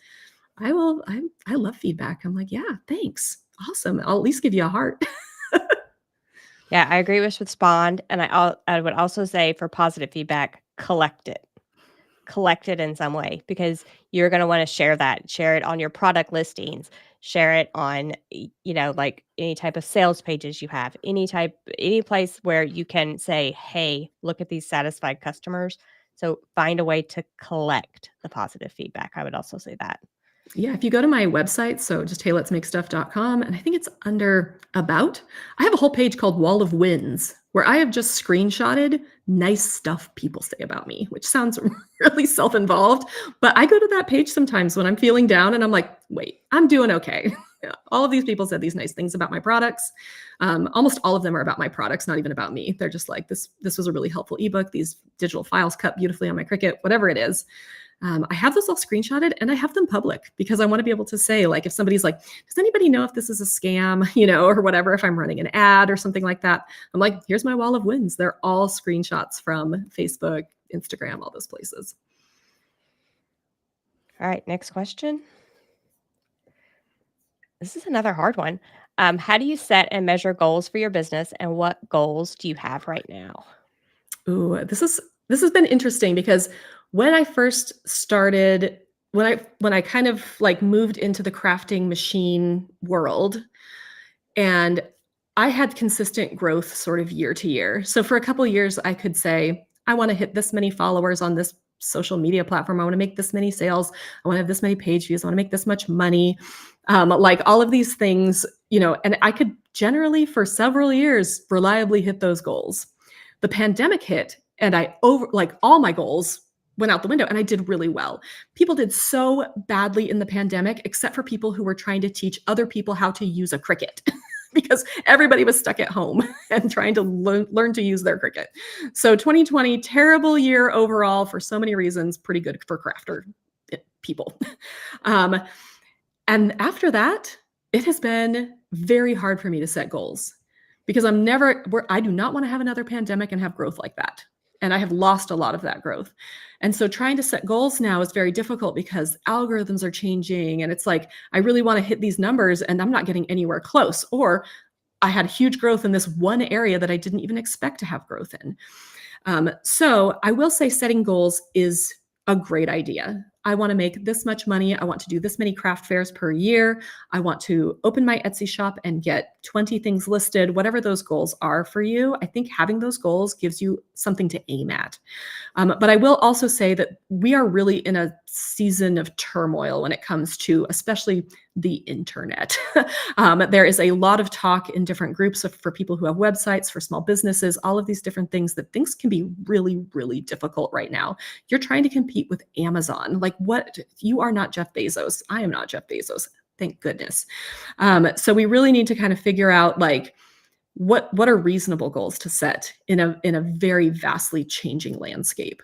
I love feedback. I'm like, yeah, thanks. Awesome. I'll at least give you a heart. Yeah, I agree with respond, and I would also say for positive feedback, collect it. Collect it in some way because you're going to want to share that. Share it on your product listings. Share it on, like any type of sales pages you have. Any place where you can say, "Hey, look at these satisfied customers." So find a way to collect the positive feedback. I would also say that. Yeah, if you go to my website, so just heyletsmakestuff.com, and I think it's under About, I have a whole page called Wall of Wins, where I have just screenshotted nice stuff people say about me, which sounds really self-involved, but I go to that page sometimes when I'm feeling down and I'm like, wait, I'm doing okay. Yeah, all of these people said these nice things about my products. Almost all of them are about my products, not even about me. They're just like, this was a really helpful ebook. These digital files cut beautifully on my Cricut, whatever it is. I have those all screenshotted and I have them public because I want to be able to say, like, if somebody's like, does anybody know if this is a scam, or whatever, if I'm running an ad or something like that, I'm like, here's my wall of wins. They're all screenshots from Facebook, Instagram, all those places. All right, next question. This is another hard one. How do you set and measure goals for your business, and what goals do you have right now? Ooh, this has been interesting because when I first started, when I kind of like moved into the crafting machine world, and I had consistent growth sort of year to year. So for a couple of years, I could say, I want to hit this many followers on this social media platform. I want to make this many sales. I want to have this many page views. I want to make this much money. Like all of these things, and I could generally for several years reliably hit those goals. The pandemic hit and like all my goals went out the window and I did really well. People did so badly in the pandemic, except for people who were trying to teach other people how to use a Cricut. Because everybody was stuck at home and trying to learn to use their Cricut. So 2020, terrible year overall for so many reasons, pretty good for crafter people. And after that, it has been very hard for me to set goals because I do not want to have another pandemic and have growth like that. And I have lost a lot of that growth. And so trying to set goals now is very difficult because algorithms are changing. And it's like, I really want to hit these numbers and I'm not getting anywhere close. Or I had huge growth in this one area that I didn't even expect to have growth in. So I will say setting goals is a great idea. I want to make this much money. I want to do this many craft fairs per year. I want to open my Etsy shop and get 20 things listed, whatever those goals are for you. I think having those goals gives you something to aim at. But I will also say that we are really in a season of turmoil when it comes to especially the internet. There is a lot of talk in different groups for people who have websites, for small businesses, all of these different things, that things can be really, really difficult right now. You're trying to compete with Amazon. Like what? You are not Jeff Bezos. I am not Jeff Bezos. Thank goodness. So we really need to kind of figure out like, what are reasonable goals to set in a very vastly changing landscape.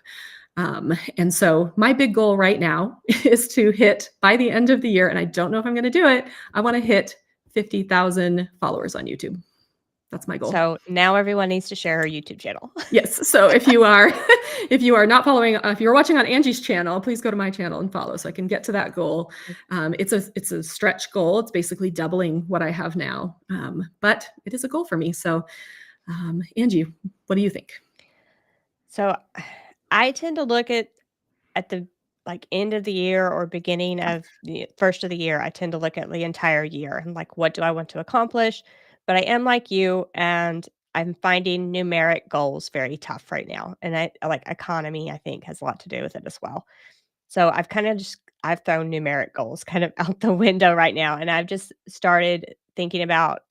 And so my big goal right now is to hit by the end of the year, and I don't know if I'm going to do it. I want to hit 50,000 followers on YouTube. That's my goal. So now everyone needs to share her YouTube channel. Yes. So if you are not following, if you're watching on Angie's channel, please go to my channel and follow so I can get to that goal. It's a stretch goal. It's basically doubling what I have now. But it is a goal for me. So Angie, what do you think? So I tend to look at the end of the year or beginning of the first of the year. I tend to look at the entire year and like, what do I want to accomplish? But I am like you, and I'm finding numeric goals very tough right now. And I like economy, I think, has a lot to do with it as well. So I've thrown numeric goals kind of out the window right now, and I've just started thinking about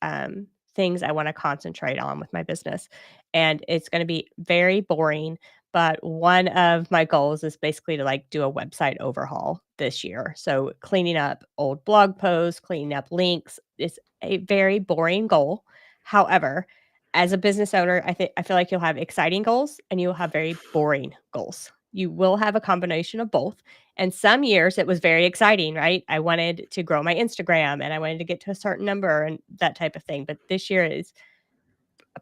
things I want to concentrate on with my business. And it's going to be very boring, but one of my goals is basically to like do a website overhaul this year. So cleaning up old blog posts, cleaning up links is a very boring goal. However, as a business owner, I feel like you'll have exciting goals and you'll have very boring goals. You will have a combination of both. And some years it was very exciting, right? I wanted to grow my Instagram and I wanted to get to a certain number and that type of thing. But this year is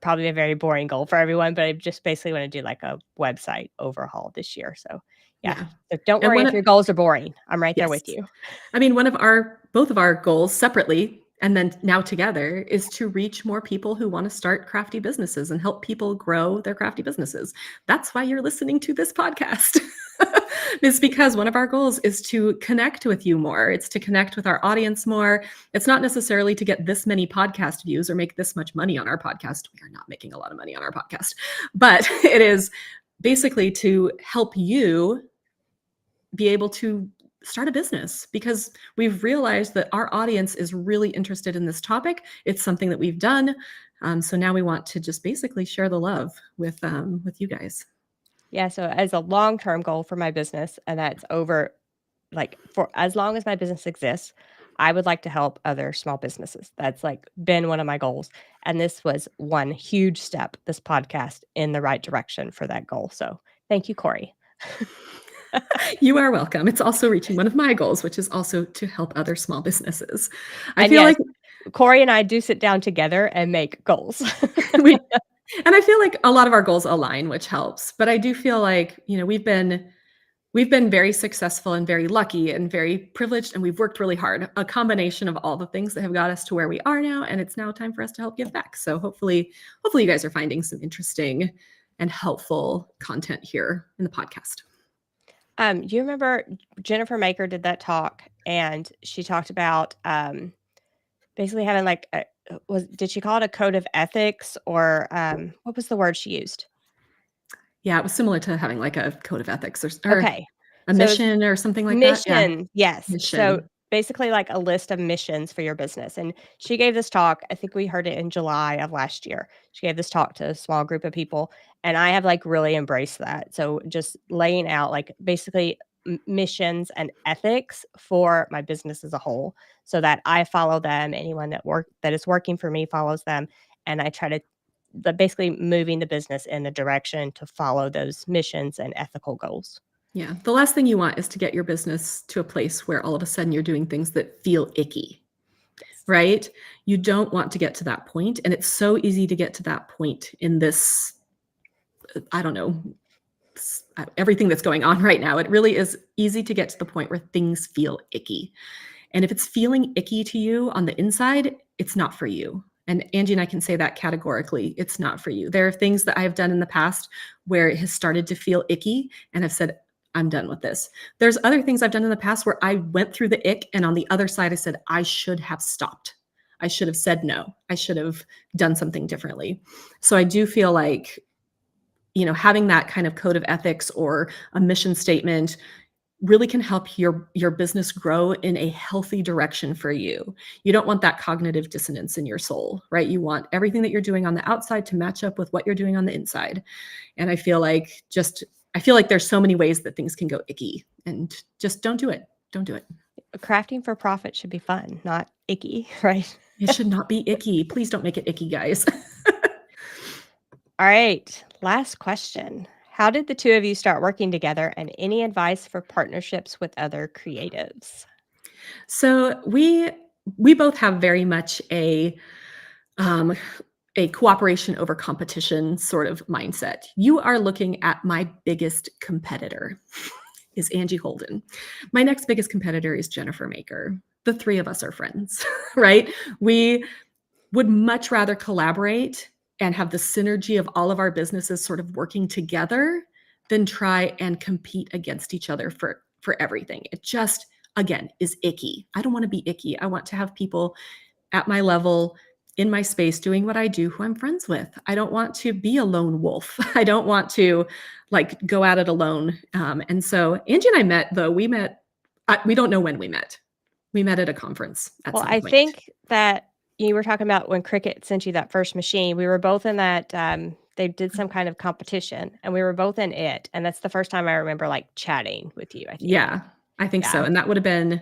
probably a very boring goal for everyone, but I just basically want to do like a website overhaul this year. So yeah. So don't And worry if your goals are boring. I'm right there yes. with you. I mean, both of our goals separately and then now together is to reach more people who want to start crafty businesses and help people grow their crafty businesses. That's why you're listening to this podcast. It's because one of our goals is to connect with you more. It's to connect with our audience more. It's not necessarily to get this many podcast views or make this much money on our podcast. We are not making a lot of money on our podcast, but it is basically to help you be able to start a business, because we've realized that our audience is really interested in this topic. It's something that we've done. So now we want to just basically share the love with you guys. Yeah. So as a long-term goal for my business, and that's over like for as long as my business exists, I would like to help other small businesses. That's like been one of my goals. And this was one huge step, this podcast, in the right direction for that goal. So thank you, Cori. You are welcome. It's also reaching one of my goals, which is also to help other small businesses. And yes, Cori and I do sit down together and make goals. And I feel like a lot of our goals align, which helps. But I do feel like, we've been very successful and very lucky and very privileged, and we've worked really hard. A combination of all the things that have got us to where we are now, and it's now time for us to help give back. So hopefully you guys are finding some interesting and helpful content here in the podcast. You remember Jennifer Maker did that talk, and she talked about basically having like did she call it a code of ethics, or what was the word she used? Yeah, it was similar to having like a code of ethics or Okay. a So it's mission or something like that. Yeah, mission, yes. So mission. basically like a list of missions for your business. And she gave this talk, I think we heard it in July of last year. She gave this talk to a small group of people, and I have like really embraced that. So just laying out like basically missions and ethics for my business as a whole, so that I follow them. Anyone that is working for me follows them, and I try to basically moving the business in the direction to follow those missions and ethical goals. Yeah. The last thing you want is to get your business to a place where all of a sudden you're doing things that feel icky, Yes. right? You don't want to get to that point, and it's so easy to get to that point in this, I don't know, everything that's going on right now. It really is easy to get to the point where things feel icky. And if it's feeling icky to you on the inside, it's not for you. And Angie and I can say that categorically, it's not for you. There are things that I have done in the past where it has started to feel icky and I've said, I'm done with this. There's other things I've done in the past where I went through the ick and on the other side, I said, I should have stopped. I should have said no. I should have done something differently. So I do feel like, having that kind of code of ethics or a mission statement really can help your business grow in a healthy direction for you. You don't want that cognitive dissonance in your soul, right? You want everything that you're doing on the outside to match up with what you're doing on the inside. And I feel like there's so many ways that things can go icky, and just don't do it. Don't do it. Crafting for profit should be fun, not icky, right? It should not be icky. Please don't make it icky, guys. All right, last question. How did the two of you start working together, and any advice for partnerships with other creatives? So we both have very much um, a cooperation over competition sort of mindset. You are looking at my biggest competitor is Angie Holden. My next biggest competitor is Jennifer Maker. The three of us are friends, right? We would much rather collaborate and have the synergy of all of our businesses sort of working together than try and compete against each other for everything. It just, again, is icky. I don't want to be icky. I want to have people at my level in my space doing what I do who I'm friends with. I don't want to be a lone wolf. I don't want to like go at it alone. And so Angie and I met, though. We don't know when we met. We met at a conference at Well, some I point. think that you were talking about when Cricut sent you that first machine. We were both in that. They did some kind of competition, and we were both in it. And that's the first time I remember like chatting with you, I think. Yeah, I think so. Yeah. And that would have been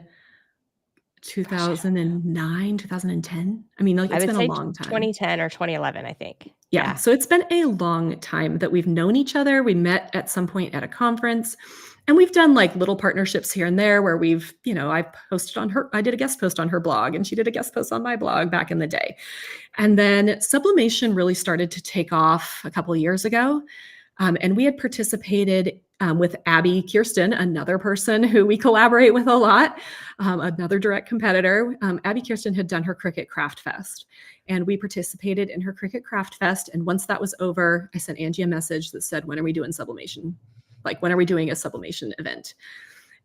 Gosh, 2009, 2010. I mean, like, I it's would been a say long time. 2010 or 2011, I think. Yeah, Yeah. so it's been a long time that we've known each other. We met at some point at a conference, and we've done like little partnerships here and there where I did a guest post on her blog, and she did a guest post on my blog back in the day. And then sublimation really started to take off a couple of years ago. And we had participated with Abby Kirsten, another person who we collaborate with a lot, another direct competitor. Abby Kirsten had done her Cricut Craft Fest, and we participated in her Cricut Craft Fest. And once that was over, I sent Angie a message that said, when are we doing sublimation? Like, when are we doing a sublimation event?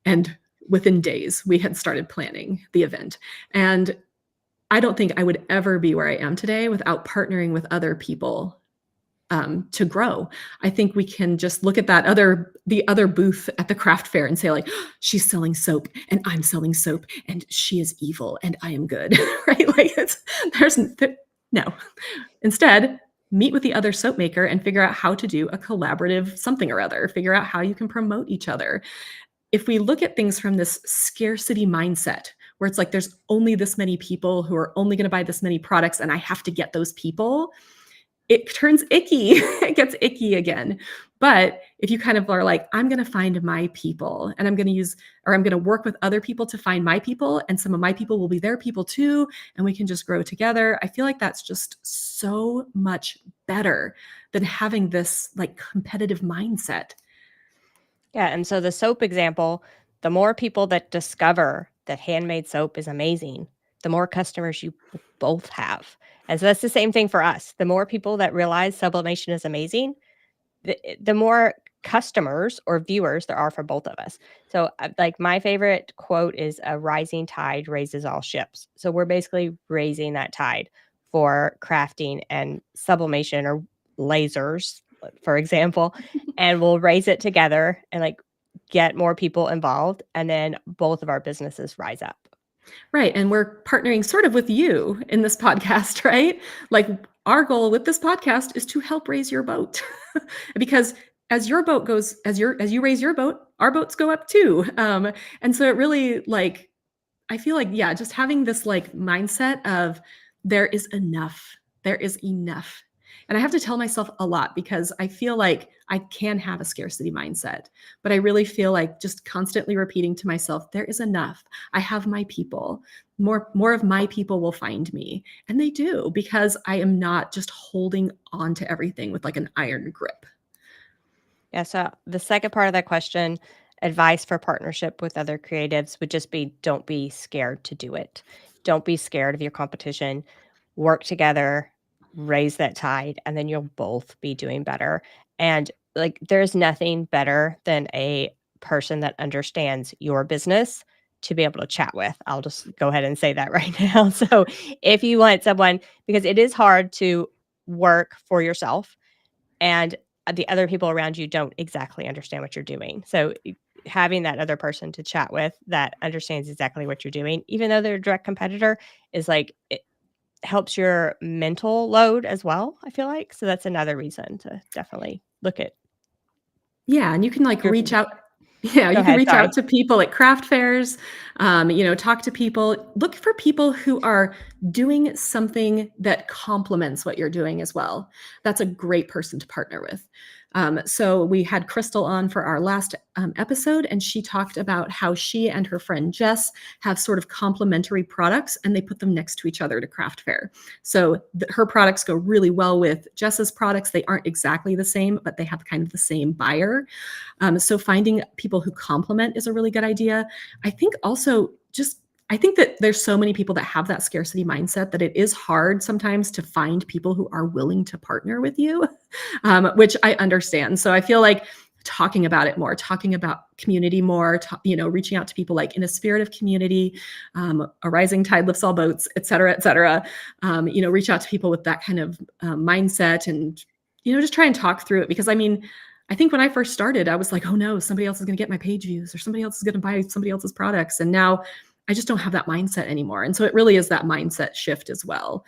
And within days, we had started planning the event. And I don't think I would ever be where I am today without partnering with other people to grow. I think we can just look at the other booth at the craft fair and say like, "Oh, she's selling soap and I'm selling soap and she is evil and I am good," right? Like no. Instead, meet with the other soap maker and figure out how to do a collaborative something or other. Figure out how you can promote each other. If we look at things from this scarcity mindset, where it's like there's only this many people who are only going to buy this many products and I have to get those people, it turns icky. It gets icky again. But if you kind of are like, I'm going to find my people and I'm going to work with other people to find my people, and some of my people will be their people too, and we can just grow together. I feel like that's just so much better than having this like competitive mindset. Yeah. And so the soap example, the more people that discover that handmade soap is amazing, the more customers you both have. And so that's the same thing for us. The more people that realize sublimation is amazing, the more customers or viewers there are for both of us. So like my favorite quote is, a rising tide raises all ships. So we're basically raising that tide for crafting and sublimation or lasers, for example, and we'll raise it together and like get more people involved. And then both of our businesses rise up. Right, and we're partnering sort of with you in this podcast, right? Like, our goal with this podcast is to help raise your boat. Because as your boat goes as you raise your boat, our boats go up too. And so it really, like, I feel like, yeah, just having this like mindset of there is enough. There is enough. And I have to tell myself a lot because I feel like I can have a scarcity mindset, but I really feel like just constantly repeating to myself, there is enough. I have my people. More of my people will find me. And they do, because I am not just holding on to everything with like an iron grip. Yeah. So the second part of that question, advice for partnership with other creatives would just be don't be scared to do it. Don't be scared of your competition. Work together, raise that tide, and then you'll both be doing better. And like there's nothing better than a person that understands your business to be able to chat with. I'll just go ahead and say that right now. So if you want someone, because it is hard to work for yourself and the other people around you don't exactly understand what you're doing. So having that other person to chat with that understands exactly what you're doing, even though they're a direct competitor, is like it helps your mental load as well, I feel like. So that's another reason to definitely look at Yeah, and you can like your reach out. Yeah, Go you can ahead, reach sorry. out to people at craft fairs, talk to people. Look for people who are doing something that complements what you're doing as well. That's a great person to partner with. So we had Crystal on for our last episode, and she talked about how she and her friend Jess have sort of complementary products, and they put them next to each other at a craft fair. So her products go really well with Jess's products. They aren't exactly the same, but they have kind of the same buyer. So finding people who complement is a really good idea. I think also just I think that there's so many people that have that scarcity mindset that it is hard sometimes to find people who are willing to partner with you, which I understand. So I feel like talking about it more, talking about community more, reaching out to people like in a spirit of community, a rising tide lifts all boats, et cetera, et cetera. Reach out to people with that kind of mindset and, just try and talk through it. Because I mean, I think when I first started, I was like, oh no, somebody else is going to get my page views or somebody else is going to buy somebody else's products. And now I just don't have that mindset anymore. And so it really is that mindset shift as well.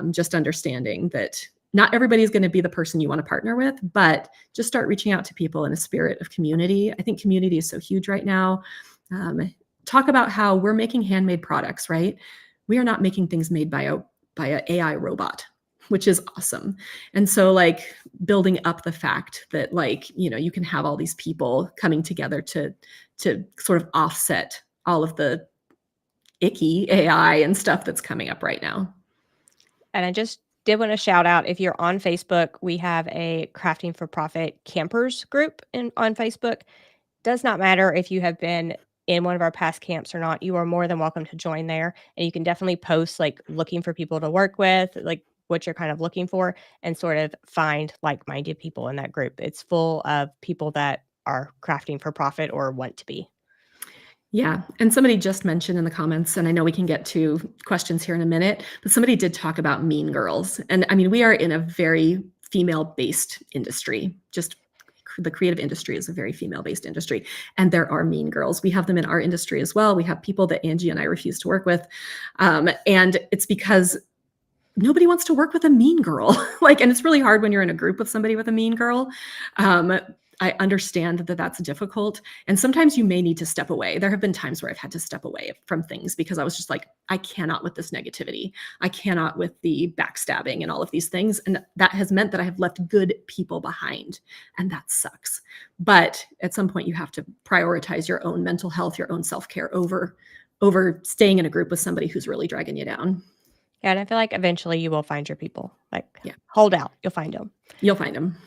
Just understanding that not everybody is going to be the person you want to partner with, but just start reaching out to people in a spirit of community. I think community is so huge right now. Talk about how we're making handmade products, right? We are not making things made by an AI robot, which is awesome. And so like building up the fact that you can have all these people coming together to sort of offset all of the icky AI and stuff that's coming up right now. And I just did want to shout out, if you're on Facebook, we have a Crafting for Profit campers group on Facebook. Does not matter if you have been in one of our past camps or not. You are more than welcome to join there. And you can definitely post like looking for people to work with, like what you're kind of looking for, and sort of find like-minded people in that group. It's full of people that are crafting for profit or want to be. Yeah. And somebody just mentioned in the comments, and I know we can get to questions here in a minute, but somebody did talk about Mean Girls. And I mean, we are in a very female-based industry. Just the creative industry is a very female-based industry. And there are mean girls. We have them in our industry as well. We have people that Angie and I refuse to work with. And it's because nobody wants to work with a mean girl. And it's really hard when you're in a group with somebody with a mean girl. I understand that that's difficult. And sometimes you may need to step away. There have been times where I've had to step away from things because I was just like, I cannot with this negativity. I cannot with the backstabbing and all of these things. And that has meant that I have left good people behind. And that sucks. But at some point you have to prioritize your own mental health, your own self-care over staying in a group with somebody who's really dragging you down. Yeah, and I feel like eventually you will find your people. Yeah. Hold out, you'll find them. You'll find them.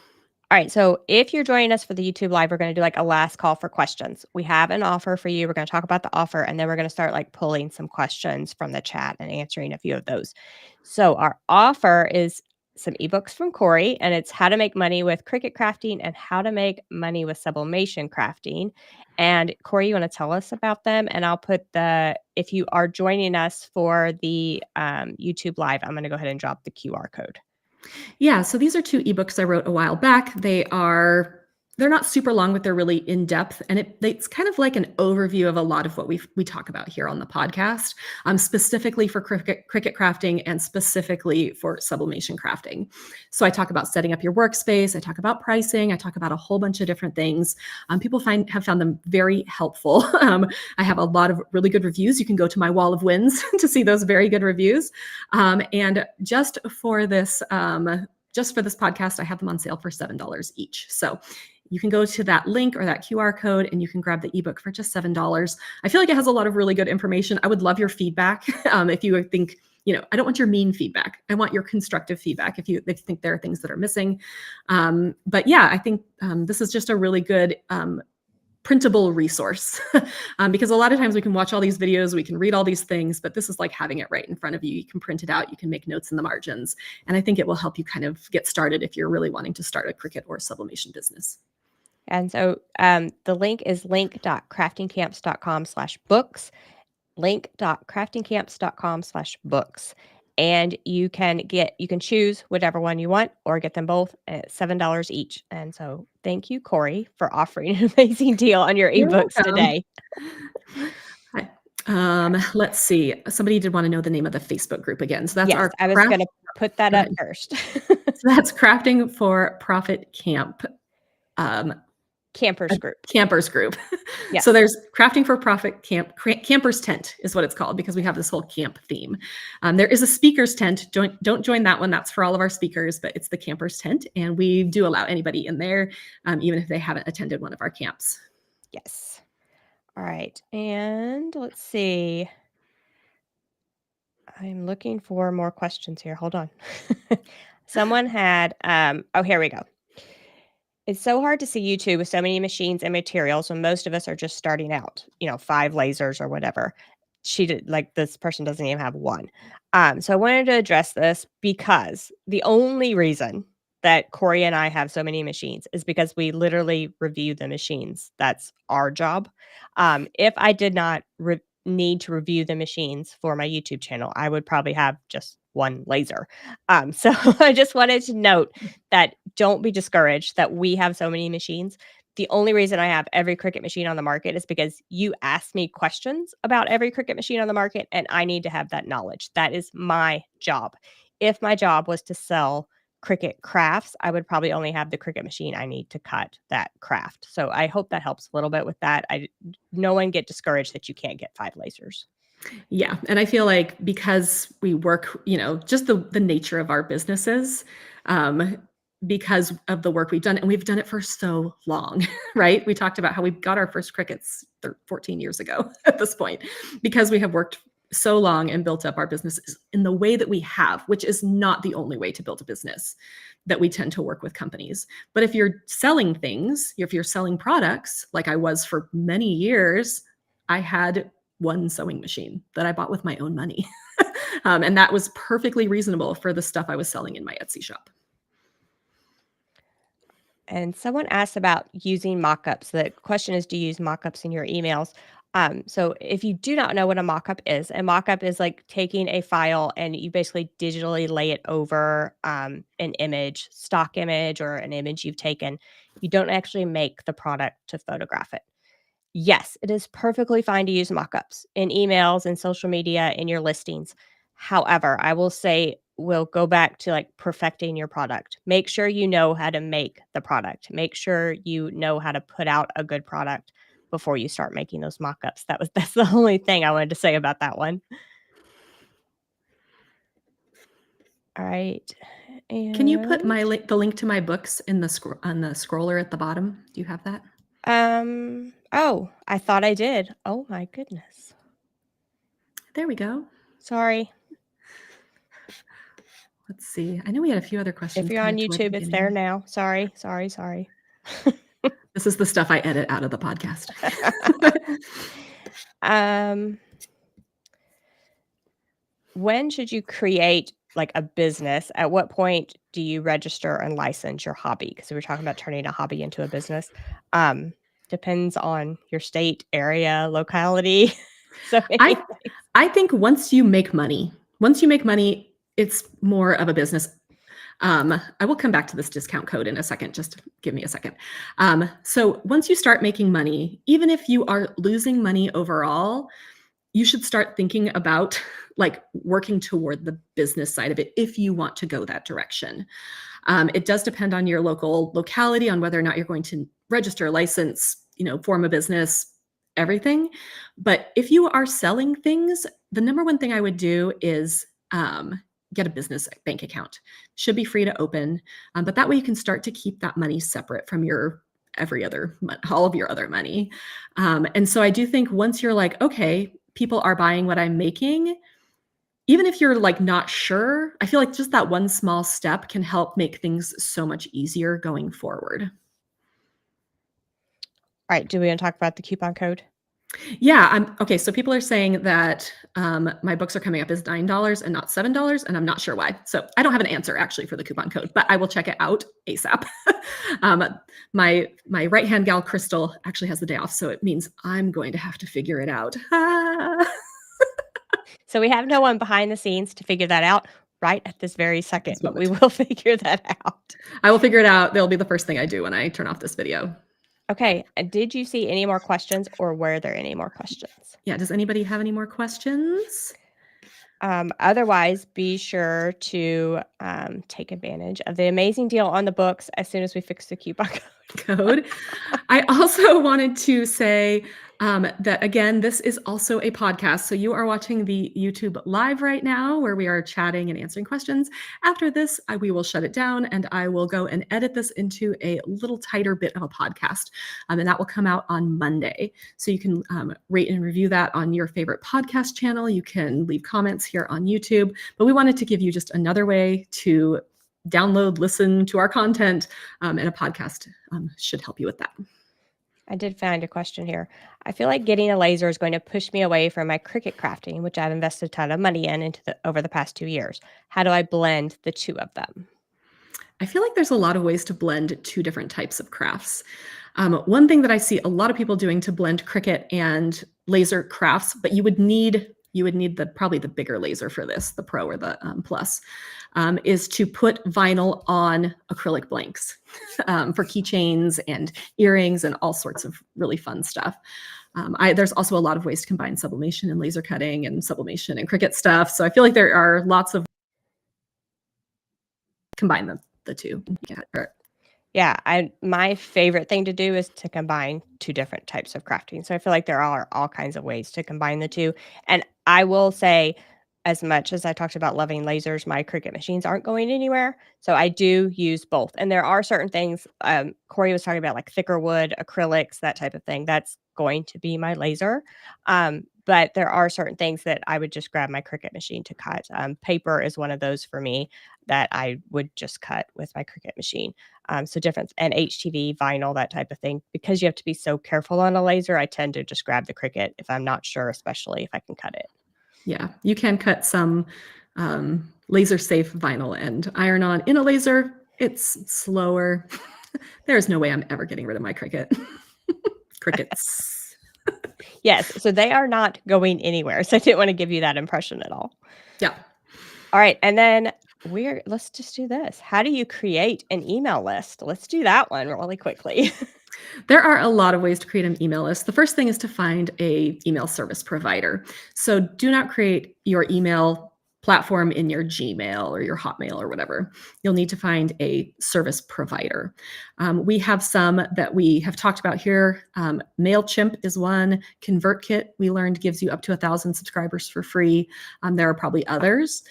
All right, so if you're joining us for the YouTube Live, we're gonna do, a last call for questions. We have an offer for you. We're gonna talk about the offer, and then we're gonna start, pulling some questions from the chat and answering a few of those. So our offer is some ebooks from Cori, and it's how to make money with Cricut crafting and how to make money with sublimation crafting. And Cori, you want to tell us about them? And I'll put if you are joining us for the YouTube live, I'm going to go ahead and drop the QR code. Yeah, so these are 2 ebooks I wrote a while back. They're not super long, but they're really in depth, and it's kind of like an overview of a lot of what we talk about here on the podcast, specifically for cricket crafting and specifically for sublimation crafting. So I talk about setting up your workspace, I talk about pricing, I talk about a whole bunch of different things. People have found them very helpful. I have a lot of really good reviews. You can go to my wall of wins to see those very good reviews. And just for this podcast, I have them on sale for $7 each. So you can go to that link or that QR code and you can grab the ebook for just $7. I feel like it has a lot of really good information. I would love your feedback. If you think, I don't want your mean feedback. I want your constructive feedback if you think there are things that are missing. But yeah, I think this is just a really good printable resource because a lot of times we can watch all these videos, we can read all these things, but this is like having it right in front of you. You can print it out, you can make notes in the margins. And I think it will help you kind of get started if you're really wanting to start a Cricut or sublimation business. And so the link is link.craftingcamps.com/books, link.craftingcamps.com/books. And you can choose whichever one you want or get them both at $7 each. And so thank you, Cori, for offering an amazing deal on your You're ebooks welcome. today. Let's see. Somebody did want to know the name of the Facebook group again. So that's Yes, I was going to put that up first. So that's Crafting for Profit Camp. Campers group. Campers group. Yes. So there's Crafting for Profit Camp. Campers Tent is what it's called because we have this whole camp theme. There is a speakers tent. Don't join that one. That's for all of our speakers, but it's the Campers Tent. And we do allow anybody in there, even if they haven't attended one of our camps. Yes. All right. And let's see. I'm looking for more questions here. Hold on. Someone had, here we go. It's so hard to see YouTube with so many machines and materials when most of us are just starting out, 5 lasers or whatever. This person doesn't even have one. So I wanted to address this because the only reason that Cori and I have so many machines is because we literally review the machines. That's our job. If I did not need to review the machines for my YouTube channel, I would probably have just one laser. So I just wanted to note that don't be discouraged that we have so many machines. The only reason I have every Cricut machine on the market is because you asked me questions about every Cricut machine on the market, and I need to have that knowledge. That is my job. If my job was to sell Cricut crafts, I would probably only have the Cricut machine I need to cut that craft. So I hope that helps a little bit with that. No one get discouraged that you can't get 5 lasers. Yeah. And I feel like because we work, just the nature of our businesses, because of the work we've done, and we've done it for so long, right? We talked about how we got our first Cricuts 14 years ago at this point, because we have worked so long and built up our businesses in the way that we have, which is not the only way to build a business, that we tend to work with companies. But if you're selling things, if you're selling products, like I was for many years, I had one sewing machine that I bought with my own money. And that was perfectly reasonable for the stuff I was selling in my Etsy shop. And someone asked about using mockups. The question is, do you use mockups in your emails? So if you do not know what a mockup is, a mockup is like taking a file and you basically digitally lay it over an image, stock image, or an image you've taken. You don't actually make the product to photograph it. Yes, it is perfectly fine to use mockups in emails and social media in your listings. However, I will say we'll go back to like perfecting your product. Make sure you know how to make the product. Make sure you know how to put out a good product before you start making those mockups. That's the only thing I wanted to say about that one. All right. Can you put the link to my books on the scroller at the bottom? Do you have that? Oh, I thought I did. Oh my goodness. There we go. Sorry. Let's see. I know we had a few other questions. If you're on YouTube, it's there now. Sorry. This is the stuff I edit out of the podcast. When should you create like a business? At what point do you register and license your hobby? Because we were talking about turning a hobby into a business. depends on your state, area, locality. So many I things. I think once you make money, it's more of a business. I will come back to this discount code in a second. Just give me a second. So once you start making money, even if you are losing money overall, you should start thinking about like working toward the business side of it if you want to go that direction. It does depend on your locality, on whether or not you're going to register, license, form a business, everything. But if you are selling things, the number one thing I would do is get a business bank account. Should be free to open, but that way you can start to keep that money separate from all of your other money. And so I do think once you're like, okay, people are buying what I'm making, even if you're like not sure, I feel like just that one small step can help make things so much easier going forward. All right, do we want to talk about the coupon code? Yeah, okay. So people are saying that my books are coming up as $9 and not $7, and I'm not sure why. So I don't have an answer actually for the coupon code, but I will check it out ASAP. um, my right hand gal Crystal actually has the day off, so it means I'm going to have to figure it out. So we have no one behind the scenes to figure that out right at this very second, This but we moment. will figure that out. I will figure it out. That'll be the first thing I do when I turn off this video. Okay, did you see any more questions or were there any more questions? Yeah, does anybody have any more questions? Otherwise, be sure to take advantage of the amazing deal on the books as soon as we fix the coupon code. I also wanted to say that, again, this is also a podcast. So you are watching the YouTube live right now where we are chatting and answering questions. After this, we will shut it down and I will go and edit this into a little tighter bit of a podcast. And that will come out on Monday. So you can rate and review that on your favorite podcast channel. You can leave comments here on YouTube. But we wanted to give you just another way to download, listen to our content, and a podcast should help you with that. I did find a question here. I feel like getting a laser is going to push me away from my Cricut crafting, which I've invested a ton of money in over the past 2 years. How do I blend the two of them? I feel like there's a lot of ways to blend two different types of crafts. One thing that I see a lot of people doing to blend Cricut and laser crafts, but you would need probably the bigger laser for this, the Pro or the Plus, is to put vinyl on acrylic blanks for keychains and earrings and all sorts of really fun stuff. There's also a lot of ways to combine sublimation and laser cutting and sublimation and Cricut stuff. So I feel like there are lots of combine the two. Yeah, my favorite thing to do is to combine two different types of crafting. So I feel like there are all kinds of ways to combine the two. And I will say, as much as I talked about loving lasers, my Cricut machines aren't going anywhere. So I do use both. And there are certain things, Cori was talking about, like thicker wood, acrylics, that type of thing. That's going to be my laser. But there are certain things that I would just grab my Cricut machine to cut. Paper is one of those for me that I would just cut with my Cricut machine. So different, and HTV, vinyl, that type of thing. Because you have to be so careful on a laser, I tend to just grab the Cricut if I'm not sure, especially if I can cut it. Yeah, you can cut some laser safe vinyl and iron on in a laser. It's slower. There's no way I'm ever getting rid of my Cricut. Crickets. Yes, so they are not going anywhere. So I didn't want to give you that impression at all. Yeah. All right, and then let's just do this. How do you create an email list? Let's do that one really quickly. There are a lot of ways to create an email list. The first thing is to find a email service provider. So do not create your email platform in your Gmail or your Hotmail or whatever. You'll need to find a service provider. We have some that we have talked about here. MailChimp is one. ConvertKit, we learned, gives you up to 1,000 subscribers for free. There are probably others.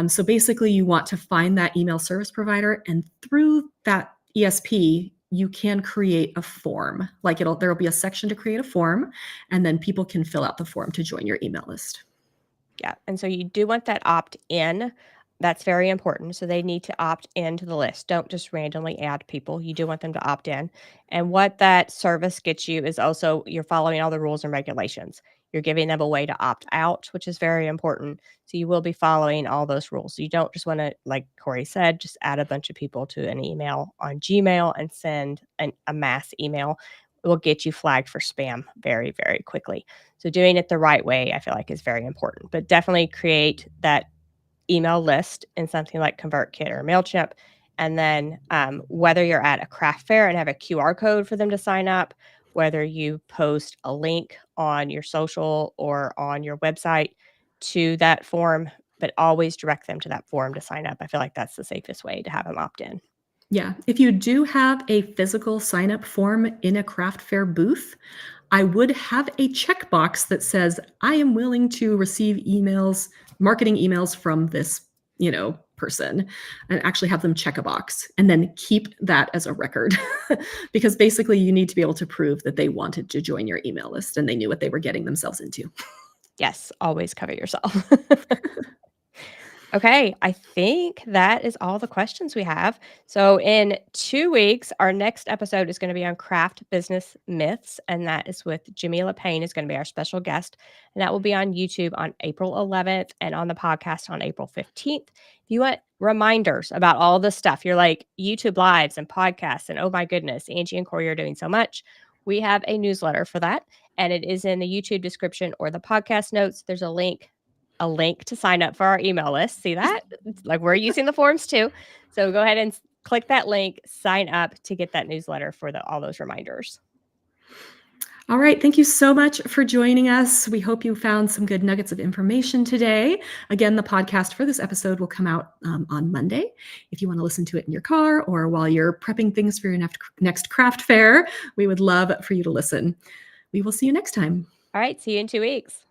So basically, you want to find that email service provider, and through that ESP, you can create a form. Like there will be a section to create a form, and then people can fill out the form to join your email list. Yeah, and so you do want that opt-in. That's very important. So they need to opt into the list. Don't just randomly add people. You do want them to opt in. And what that service gets you is also you're following all the rules and regulations. You're giving them a way to opt out, which is very important. So you will be following all those rules. So you don't just want to, like Cori said, just add a bunch of people to an email on Gmail and send a mass email. it will get you flagged for spam very, very quickly. So doing it the right way, I feel like is very important, but definitely create that email list in something like ConvertKit or MailChimp. And then whether you're at a craft fair and have a QR code for them to sign up, whether you post a link on your social or on your website to that form, but always direct them to that form to sign up. I feel like that's the safest way to have them opt in. Yeah. If you do have a physical sign up form in a craft fair booth, I would have a checkbox that says, I am willing to receive emails, marketing emails from this, person, and actually have them check a box and then keep that as a record. Because basically you need to be able to prove that they wanted to join your email list and they knew what they were getting themselves into. Yes, always cover yourself. Okay, I think that is all the questions we have. So, in 2 weeks, our next episode is going to be on craft business myths, and that is with Jamila Payne is going to be our special guest, and that will be on YouTube on April 11th and on the podcast on April 15th. If you want reminders about all this stuff, you're like YouTube lives and podcasts, and oh my goodness, Angie and Cori are doing so much. We have a newsletter for that, and it is in the YouTube description or the podcast notes. There's a link to sign up for our email list. See that? Like we're using the forms too. So go ahead and click that link, sign up to get that newsletter for all those reminders. All right. Thank you so much for joining us. We hope you found some good nuggets of information today. Again, the podcast for this episode will come out on Monday. If you want to listen to it in your car or while you're prepping things for your next craft fair, we would love for you to listen. We will see you next time. All right. See you in 2 weeks.